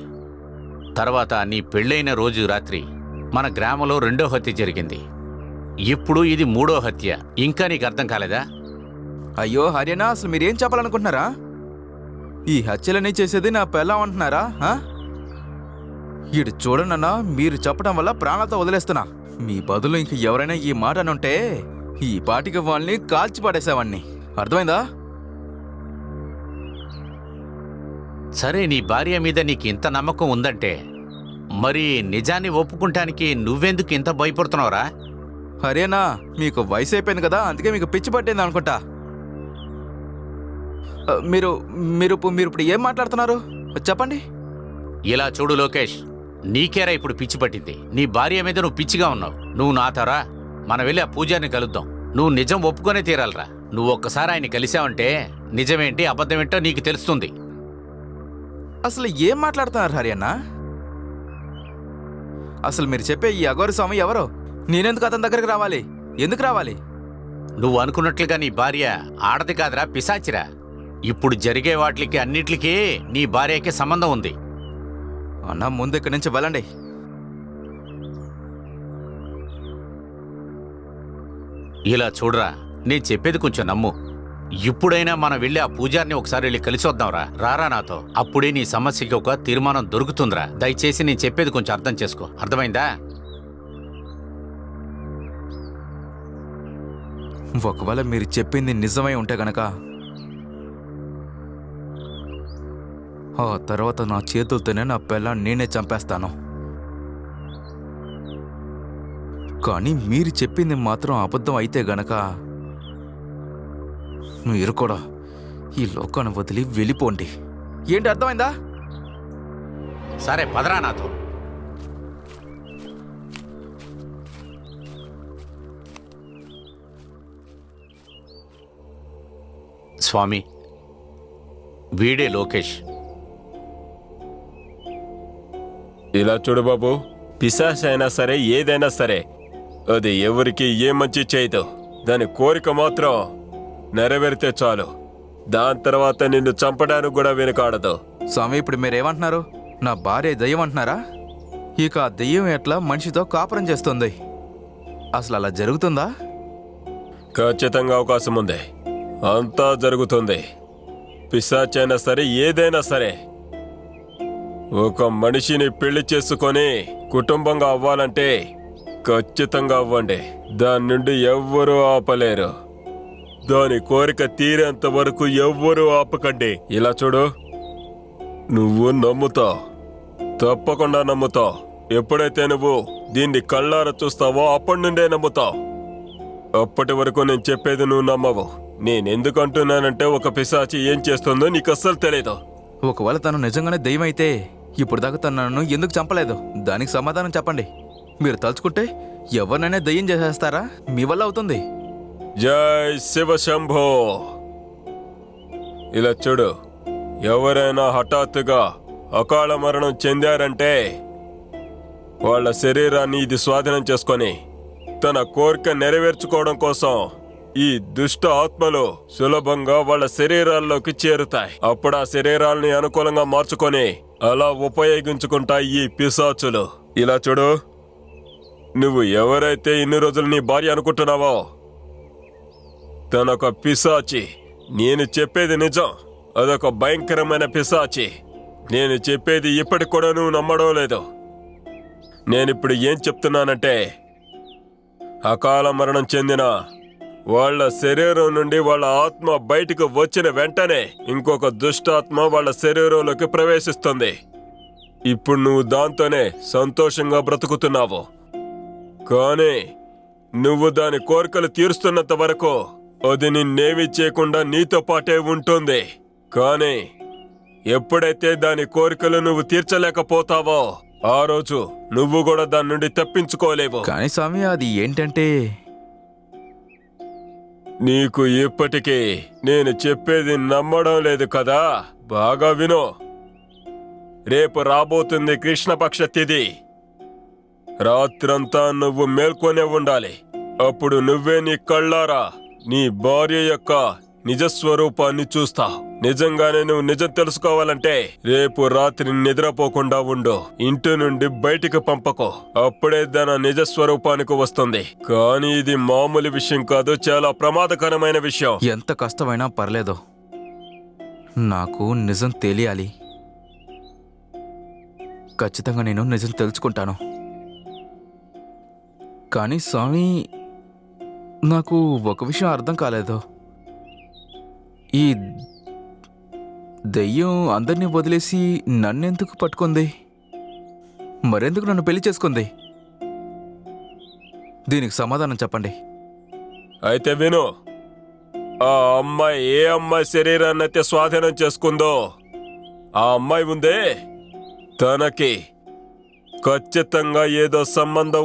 తర్వాత నీ పెళ్ళైన రోజు రాత్రి మన గ్రామంలో రెండో హత్య జరిగింది. ఇప్పుడు ఇది మూడో హత్య. ఇంకా నీకు అర్థం కాలేదా? అయ్యో హరియన్న, అసలు మీరేం చెప్పాలనుకుంటున్నారా? ఈ హత్యలన్నీ చేసేది నా పెళ్ళాం అంటున్నారా? ఇటు చూడనన్నా, మీరు చెప్పడం వల్ల ప్రాణాలతో వదిలేస్తున్నా. మీ బదులు ఇంక ఎవరైనా ఈ మాట అనుంటే ఈ పాటికి వాళ్ళని కాల్చి పడేసేవాణ్ణి. అర్థమైందా? సరే, నీ భార్య మీద నీకు ఇంత నమ్మకం ఉందంటే మరి నిజాన్ని ఒప్పుకుంటానికి నువ్వెందుకు ఇంత భయపడుతున్నావురా? హరేనా, మీకు వయసు అయిపోయింది కదా, అందుకే మీకు పిచ్చి పట్టింది అనుకుంటా. మీరు మీరు మీరు ఇప్పుడు ఏం మాట్లాడుతున్నారు చెప్పండి. ఇలా చూడు లోకేష్, నీకేరా ఇప్పుడు పిచ్చి పట్టింది. నీ భార్య మీద నువ్వు పిచ్చిగా ఉన్నావు. నువ్వు నాతోరా, మనం వెళ్ళి ఆ పూజారిని కలుద్దాం. నువ్వు నిజం ఒప్పుకొనే తీరాలరా. నువ్వు ఒక్కసారి ఆయన కలిసావంటే నిజమేంటి అబద్ధమేంటో నీకు తెలుస్తుంది. అసలు ఏం మాట్లాడుతున్నారు హరియన్న? అసలు మీరు చెప్పే ఈ అఘోర స్వామి ఎవరో? నేనెందుకు అతని దగ్గరికి రావాలి? ఎందుకు రావాలి? నువ్వు అనుకున్నట్లుగా నీ భార్య ఆడది కాదురా, పిశాచిరా. ఇప్పుడు జరిగే వాటికి అన్నిటికీ నీ భార్యకి సంబంధం ఉంది. అన్న, ముందు ఇక్కడి నుంచి వెళ్ళండి. ఇలా చూడరా, నేను చెప్పేది కొంచెం నమ్ము. ఇప్పుడైనా మనం వెళ్ళి ఆ పూజారిని ఒకసారి వెళ్ళి కలిసి వద్దాంరా. రారా నాతో. అప్పుడే నీ సమస్యకి ఒక తీర్మానం దొరుకుతుందిరా. దయచేసి నేను చెప్పేది కొంచెం అర్థం చేసుకో. అర్థమైందా? ఒకవేళ మీరు చెప్పింది నిజమై ఉంటే గనక ఆ తర్వాత నా చేతులతోనే నా పిల్లాన్ని నేనే చంపేస్తాను. కానీ మీరు చెప్పింది మాత్రం అబద్ధం అయితే గనక మీరు కూడా ఈ లోకాన్ని వదిలి వెళ్ళిపోండి. ఏంటి అర్థమైందా? సరే, పదరా నాతో. స్వామి, వీడే లోకేష్. ఇలా చూడు బాబు, పిశాచ్ అయినా సరే ఏదైనా సరే అది ఎవరికి ఏ మంచి చేయదు. దాని కోరిక మాత్రం నెరవేరితే చాలు. దాని తర్వాత నిన్ను చంపడానికి కూడా వెనుకాడదు. స్వామి, ఇప్పుడు మీరేమంటున్నారు? నా భార్య దయ్యం అంటున్నారా? ఇక ఆ దయ్యం ఎట్లా మనిషితో కాపురం చేస్తుంది? అసలు అలా జరుగుతుందా? ఖచ్చితంగా అవకాశం ఉంది. అంతా జరుగుతుంది. పిశాచ్ అయినా సరే ఏదైనా సరే ఒక మనిషిని పెళ్లి చేసుకొని కుటుంబంగా అవ్వాలంటే ఖచ్చితంగా అవ్వండి. దాని నుండి ఎవ్వరూ ఆపలేరు. దాని కోరిక తీరేంత వరకు ఎవ్వరూ ఆపకండి. ఇలా చూడు, నువ్వు నమ్ముతావు, తప్పకుండా నమ్ముతావు. ఎప్పుడైతే నువ్వు దీన్ని కళ్ళారా చూస్తావో అప్పటి నుండే నమ్ముతావు. అప్పటి వరకు నేను చెప్పేది నువ్వు నమ్మవు. నేనెందుకు అంటున్నానంటే ఒక పిశాచి ఏం చేస్తుందో నీకు అస్సలు తెలియదు. ఒకవేళ తను నిజంగానే దయ్యం అయితే ఇప్పుడు దాకా తను నన్ను ఎందుకు చంపలేదు? దానికి సమాధానం చెప్పండి. మీరు తలుచుకుంటే ఎవరినైనా దయ్యం చేసేస్తారా? మీ వల్ల అవుతుంది. జై శివశంభో. ఇలా చూడు, ఎవరైనా హఠాత్తుగా అకాల మరణం చెందారంటే వాళ్ళ శరీరాన్ని ఇది స్వాధీనం చేసుకొని తన కోరిక నెరవేర్చుకోవడం కోసం ఈ దుష్ట ఆత్మలు సులభంగా వాళ్ళ శరీరాల్లోకి చేరుతాయి. అప్పుడు ఆ శరీరాల్ని అనుకూలంగా మార్చుకొని అలా ఉపయోగించుకుంటాయి ఈ పిశాచులు. ఇలా చూడు, నువ్వు ఎవరైతే ఇన్ని రోజులు నీ భార్య అనుకుంటున్నావో తనొక పిశాచి. నేను చెప్పేది నిజం. అదొక భయంకరమైన పిశాచి. నేను చెప్పేది ఇప్పటికి కూడా నువ్వు నమ్మడం లేదు. నేనిప్పుడు ఏం చెప్తున్నానంటే, అకాల మరణం చెందిన వాళ్ళ శరీరం నుండి వాళ్ళ ఆత్మ బయటకు వచ్చిన వెంటనే ఇంకొక దుష్టాత్మ వాళ్ళ శరీరంలోకి ప్రవేశిస్తుంది. ఇప్పుడు నువ్వు దాంతోనే సంతోషంగా బ్రతుకుతున్నావు. కానీ నువ్వు దాని కోరికలు తీరుస్తున్నంత వరకు అది నిన్నేమీ చేయకుండా నీతో పాటే ఉంటుంది. కానీ ఎప్పుడైతే దాని కోరికలు నువ్వు తీర్చలేకపోతావో ఆ రోజు నువ్వు కూడా దాని నుండి తప్పించుకోలేవు. కానీ స్వామి, అది ఏంటంటే నీకు ఇప్పటికీ నేను చెప్పేది నమ్మడం లేదు కదా? బాగా విను. రేపు రాబోతుంది కృష్ణపక్ష తిథి. రాత్రంతా నువ్వు మేల్కొనే ఉండాలి. అప్పుడు నువ్వే నీ కళ్ళారా నీ భార్య యొక్క నిజస్వరూపాన్ని చూస్తావు. నిజంగానే నువ్వు నిజం తెలుసుకోవాలంటే రేపు రాత్రి నిద్రపోకుండా ఉండు. ఇంటి నుండి బయటికి పంపకో. అప్పుడే దాని నిజస్వరూపానికి వస్తుంది. కానీ ఇది మామూలు విషయం కాదు, చాలా ప్రమాదకరమైన విషయం. ఎంత కష్టమైనా పర్లేదు, నాకు నిజం తెలియాలి. ఖచ్చితంగా నేను నిజం తెలుసుకుంటాను. కానీ స్వామి, నాకు ఒక విషయం అర్థం కాలేదు. ఈ దెయ్యం అందరినీ వదిలేసి నన్నెందుకు పట్టుకుంది? మరెందుకు నన్ను పెళ్లి చేసుకుంది? దీనికి సమాధానం చెప్పండి. అయితే విను. ఆ అమ్మాయి ఏ అమ్మాయి శరీరాన్ని అయితే స్వాధీనం చేసుకుందో ఆ అమ్మాయి ఉందే, తనకి ఖచ్చితంగా ఏదో సంబంధం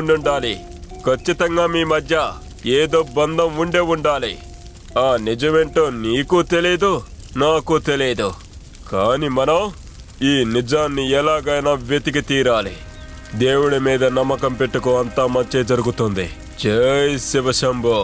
ఉండాలి. ఖచ్చితంగా మీ మధ్య ఏదో బంధం ఉండాలి. ఆ నిజమేంటో నీకు తెలియదు, నాకు తెలియదు. కానీ మనం ఈ నిజాన్ని ఎలాగైనా వెతికి తీరాలి. దేవుడి మీద నమ్మకం పెట్టుకో, అంతా మంచి జరుగుతుంది. జై శివశంభో.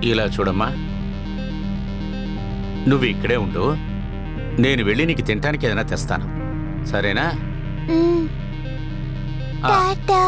ఇలా చూడమ్మా, నువ్వు ఇక్కడే ఉండు. నేను వెళ్ళి నీకు తినటానికి ఏదైనా తెస్తాను, సరేనా? టాటా.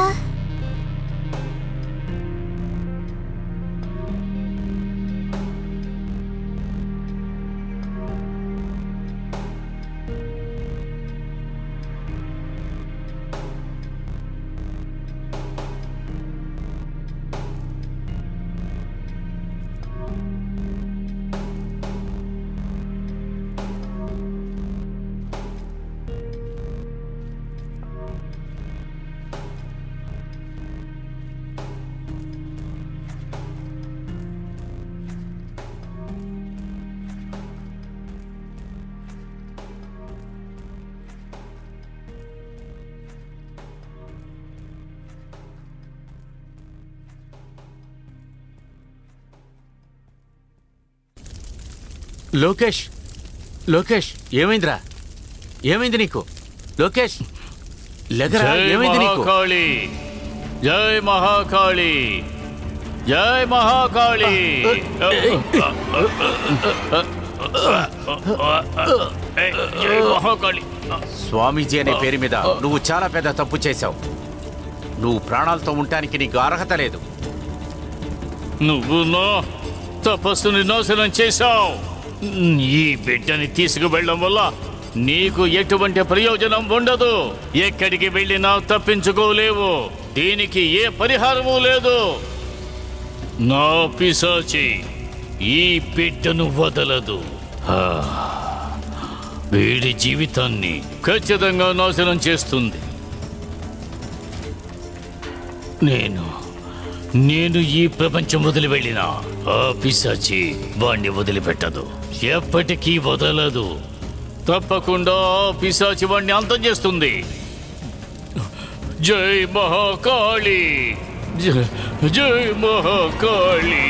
లోకేష్, లోకేష్, ఏమైందిరా? ఏమైంది నీకు? లోకేష్, లేకరా, జై ఏమైంది నీకు? మహాకాళి, జై మహాకాళి, జై మహాకాళి. జై మహాకాళి. స్వామీజీ అనే పేరు మీద నువ్వు చాలా పెద్ద తప్పు చేశావు. నువ్వు ప్రాణాలతో ఉండటానికి నీకు అర్హత లేదు. నువ్వు నా తపస్సుని నాశనం చేశావు. ఈ బిడ్డని తీసుకువెళ్ళడం వల్ల నీకు ఎటువంటి ప్రయోజనం ఉండదు. ఎక్కడికి వెళ్ళినా తప్పించుకోలేవు. దీనికి ఏ పరిహారము లేదు. నా పిశాచి ఈ బిడ్డను వదలదు. ఆ, వీడి జీవితాన్ని ఖచ్చితంగా నాశనం చేస్తుంది. నేను ఈ ప్రపంచం వదిలి వెళ్ళినా ఆ పిశాచి వాణ్ణి వదిలిపెట్టదు. ఎప్పటికీ వదలదు. తప్పకుండా ఆ పిశాచి వాణ్ణి అంతం చేస్తుంది. జై మహాకాళి, జై మహాకాళి,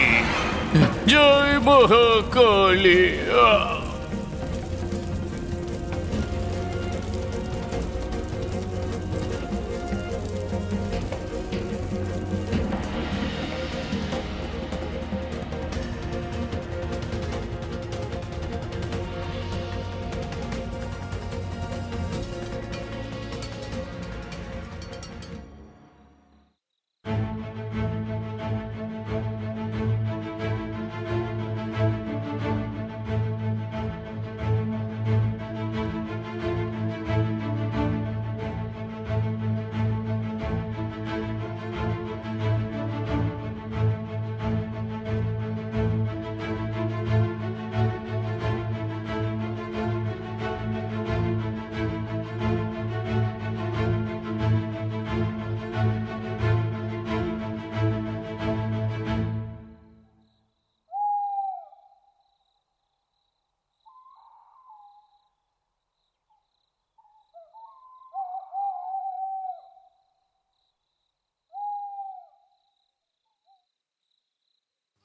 జై మహాకాళి.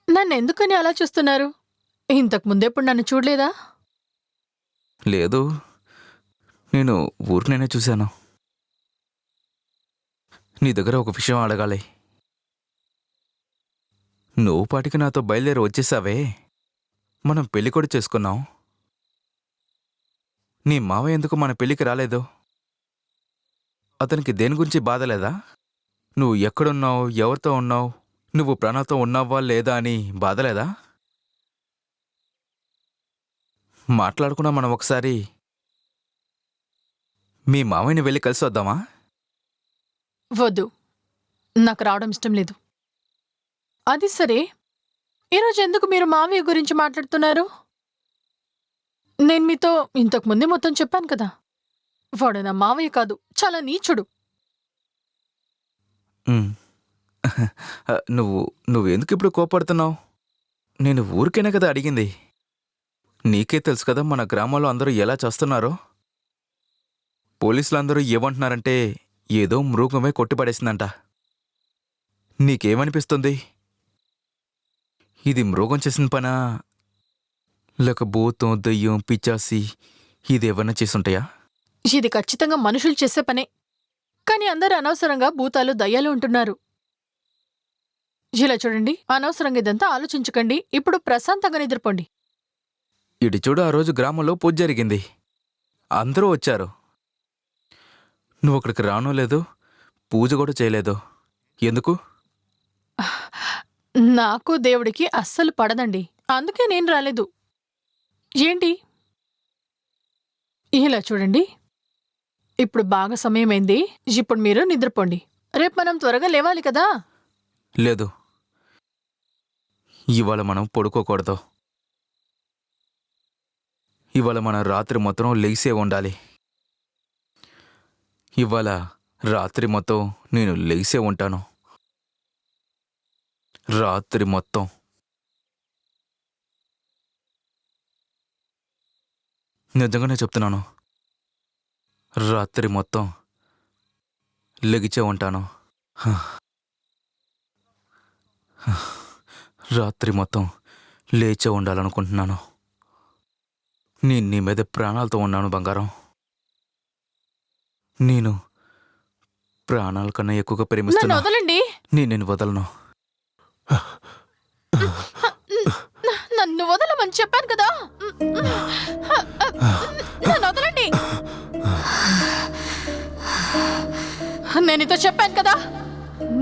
నన్ను ఎందుకని అలా చూస్తున్నారు? ఇంతకు ముందెప్పుడు నన్ను చూడలేదా? లేదు, నేను ఊరికనే చూశాను. నీ దగ్గర ఒక విషయం అడగాలి. నువ్వు పాటికి నాతో బయలుదేరి వచ్చేసావే, మనం పెళ్లి కూడా చేసుకున్నాం. నీ మావ ఎందుకు మన పెళ్లికి రాలేదు? అతనికి దేని గురించి బాధ లేదా? నువ్వు ఎక్కడున్నావు, ఎవరితో ఉన్నావు, నువ్వు ప్రాణాలతో ఉన్నావా లేదా అని బాధలేదా? మాట్లాడుకున్నా మనం ఒకసారి మీ మావయ్యని వెళ్ళి కలిసి వద్దామా? వద్దు, నాకు రావడం ఇష్టం లేదు. అది సరే, ఈరోజు ఎందుకు మీరు మావయ్య గురించి మాట్లాడుతున్నారు? నేను మీతో ఇంతకు ముందే మొత్తం చెప్పాను కదా, వాడు నా మావయ్య కాదు, చాలా నీచుడు. నువ్వు ఎందుకు ఇప్పుడు కోపడుతున్నావు? నేను ఊరికైనా కదా అడిగింది. నీకే తెలుసు కదా మన గ్రామంలో అందరూ ఎలా చేస్తున్నారో. పోలీసులందరూ ఏమంటున్నారంటే ఏదో మృగమే కొట్టిపడేసిందంట. నీకేమనిపిస్తుంది? ఇది మృగం చేసిన పనా, లేక భూతం, దయ్యం, పిచ్చాసి ఇదేమన్నా చేసుంటాయా? ఇది ఖచ్చితంగా మనుషులు చేసే పనే. కానీ అందరూ అనవసరంగా భూతాలు, దయ్యాలు ఉంటున్నారు. ఇలా చూడండి, అనవసరంగా ఇదంతా ఆలోచించకండి. ఇప్పుడు ప్రశాంతంగా నిద్రపోండి. ఇటు చూడు, ఆ రోజు గ్రామంలో పూజ జరిగింది. అందరూ వచ్చారు. నువ్వు అక్కడికి రానో లేదు, పూజ కూడా చేయలేదు. ఎందుకు? నాకు దేవుడికి అస్సలు పడదండి, అందుకే నేను రాలేదు. ఏంటి? ఇలా చూడండి, ఇప్పుడు బాగా సమయమైంది. ఇప్పుడు మీరు నిద్రపోండి. రేపు మనం త్వరగా లేవాలి కదా. లేదు, ఇవాళ మనం పడుకోకూడదు. ఇవాళ మనం రాత్రి మొత్తం లేసే ఉండాలి. ఇవాళ రాత్రి మొత్తం నేను లేసే ఉంటాను. రాత్రి మొత్తం. నిజంగానే చెప్తున్నాను, రాత్రి మొత్తం లెగిచే ఉంటాను. రాత్రి మొత్తం లేచే ఉండాలనుకుంటున్నాను. నేను నీ మీద ప్రాణాలతో ఉన్నాను బంగారం. నేను ప్రాణాల కన్నా ఎక్కువగా నన్ను ప్రేమిస్తున్నా. వదలండి. నేను వదలను. నన్ను వదలమని చెప్పాను కదా. నన్ను వదలండి. నేను ఇతో చెప్పాను కదా,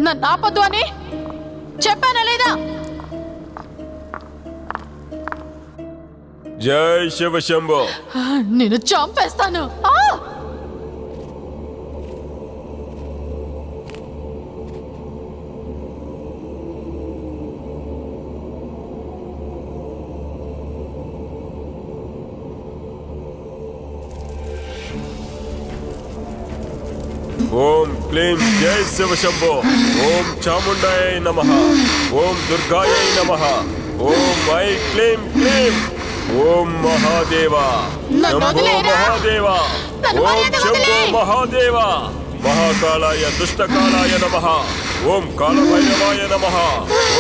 నన్ను ఆపొద్దు అని చెప్పానా లేదా? జై శివ శంభో. నేను చంపేస్తాను. ఓం క్లీం జై శివ శంభో. ఓం చాముండాయ నమః. ఓం దుర్గాయ నమః. ఓం ఐ క్లీం క్లీం. ఓం మహాదేవ శంభో మహాదేవ. ఓం శంభో మహాదేవ. మహాకాళాయ దుష్టకాళాయ నమః. ఓం కాళభైరవాయ నమః.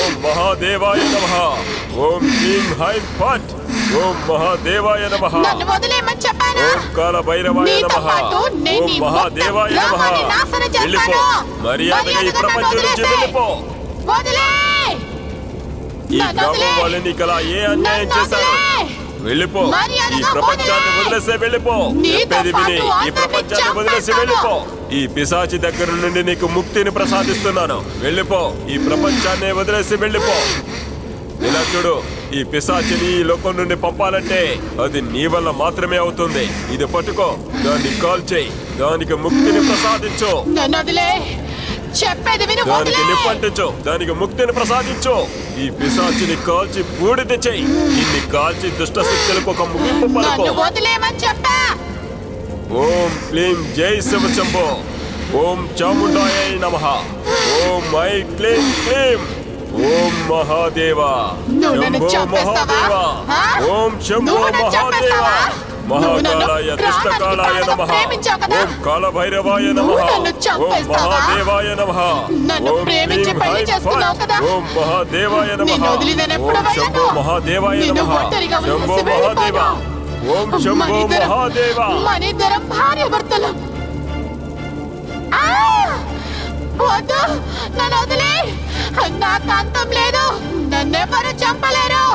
ఓం మహాదేవాయ నమః. ఓం క్లీం హైం ఫట్. ఓం మహాదేవాయ నమః. నన్ను వదిలేయమని చెప్పాను. ఓం కాళభైరవాయ నమః. ఓం మహాదేవాయ నమః. వెళ్ళిపో, మర్యాదగా ఈ ప్రపంచం నుంచి వెళ్ళిపో. ఈ గ్రామం వాళ్ళు నీకు అలా ఏ అన్యాయం చేశారు? వెళ్ళిపో, ఈ ప్రపంచాన్ని వదిలేసే వెళ్ళిపో. చెప్పేది విని ఈ ప్రపంచాన్ని వదిలేసి వెళ్ళిపో. ఈ పిశాచి దగ్గర నుండి నీకు ముక్తిని ప్రసాదిస్తున్నాను. వెళ్ళిపో, ఈ ప్రపంచాన్ని వదిలేసి వెళ్ళిపో. ఇలా చూడు, ఈ పిశాచిని ఈ లోకం నుండి పంపాలంటే అది నీ వల్ల మాత్రమే అవుతుంది. ఇది పట్టుకో, దాన్ని కాల్ చేయి, దానికి ముక్తిని ప్రసాదించు. చెప్పేది విను. దానికి నిప్పంటించు, దానికి ముక్తిని ప్రసాదించు. ఈ పిశాచిని కాల్చి బూడిద చెయ్యి. ఇన్ని కాల్చి దుష్ట శక్తులకు ఒక ముగింపు పలుకో. ఓం క్లీం జై శివ శంభో. ఓం చాముండాయ నమః. ఓం ఐ క్లీం క్లీం. ఓం మహాదేవ శంభో మహాదేవ. ఓం శంభో మహాదేవ. మహాకాళాయ దుష్టకాళాయ నమః. ఓం కాళభైరవాయ నమః. ఓం మహాదేవాయ నమః. ఓం క్లీం హైం ఫట్. ఓం మహాదేవాయ నమః. ఓం శంభో మహాదేవాయ నమః. శంభో మహాదేవ. ఓం శంభో మహాదేవ. మనిద్దరం భార్య భర్తలు. వద్దు, నన్ను వదిలే. నాకు అంతం లేదు. నన్నెవరు చంపలేరు.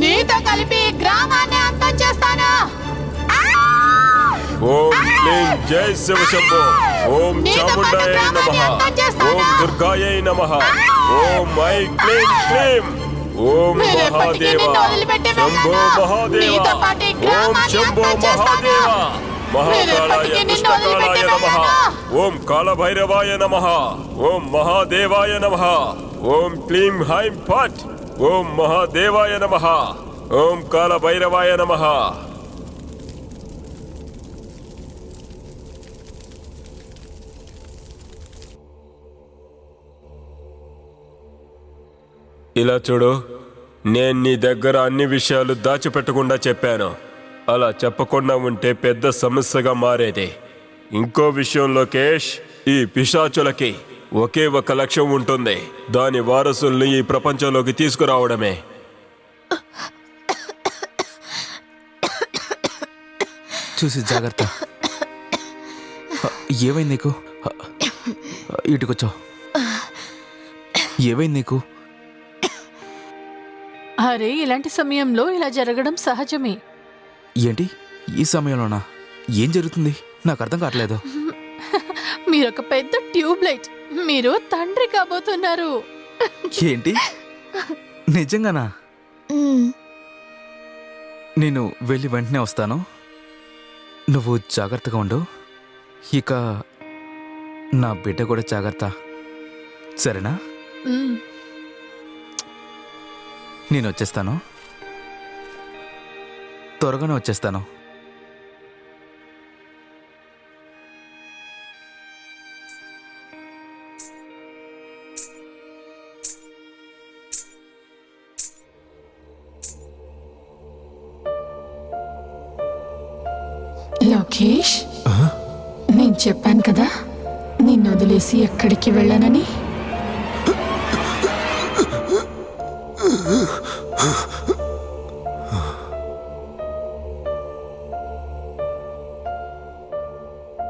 నీతో కలిపి గ్రామాన్ని అంతం చేస్తాను. ఓం క్లీం జై శివ శంభో. ఓం చాముండాయ నమః. ఓం దుర్గాయ నమః. ఓం ఐ క్లీం క్లీం. ఓం మహాదేవ శంభో మహాదేవ. ఓం శంభో మహాదేవ. మహాకాళాయ దుష్టకాళాయ నమః. ఓం కాళభైరవాయ నమః. ఓం మహాదేవాయ నమః. ఓం క్లీం హైం ఫట్. ఓం మహాదేవాయ నమః. ఓం కాళభైరవాయ నమః. ఇలా చూడు, నేను నీ దగ్గర అన్ని విషయాలు దాచిపెట్టకుండా చెప్పాను. అలా చెప్పకుండా ఉంటే పెద్ద సమస్యగా మారేది. ఇంకో విషయం లోకేష్, ఈ పిశాచులకి ఒకే ఒక లక్ష్యం ఉంటుంది. దాని వారసుల్ని ఈ ప్రపంచంలోకి తీసుకురావడమే. చూసి జాగ్రత్త. ఏమైంది నీకు? ఇటుకొచ్చావు. ఏమైంది నీకు? అరే, ఇలాంటి సమయంలో ఇలా జరగడం సహజమే. ఏంటి ఈ సమయంలోనా? ఏం జరుగుతుంది? నాకు అర్థం కావట్లేదు. మీరొక పెద్ద ట్యూబ్ లైట్. మీరు తండ్రి కాబోతున్నారు. ఏంటి? నిజంగానా? నేను వెళ్ళి వెంటనే వస్తాను. నువ్వు జాగ్రత్తగా ఉండు. ఇక నా బిడ్డ కూడా జాగ్రత్త, సరేనా? నేను వచ్చేస్తాను, త్వరగానే వచ్చేస్తాను. లోకేష్, నేను చెప్పాను కదా నిన్ను వదిలేసి ఎక్కడికి వెళ్ళనని.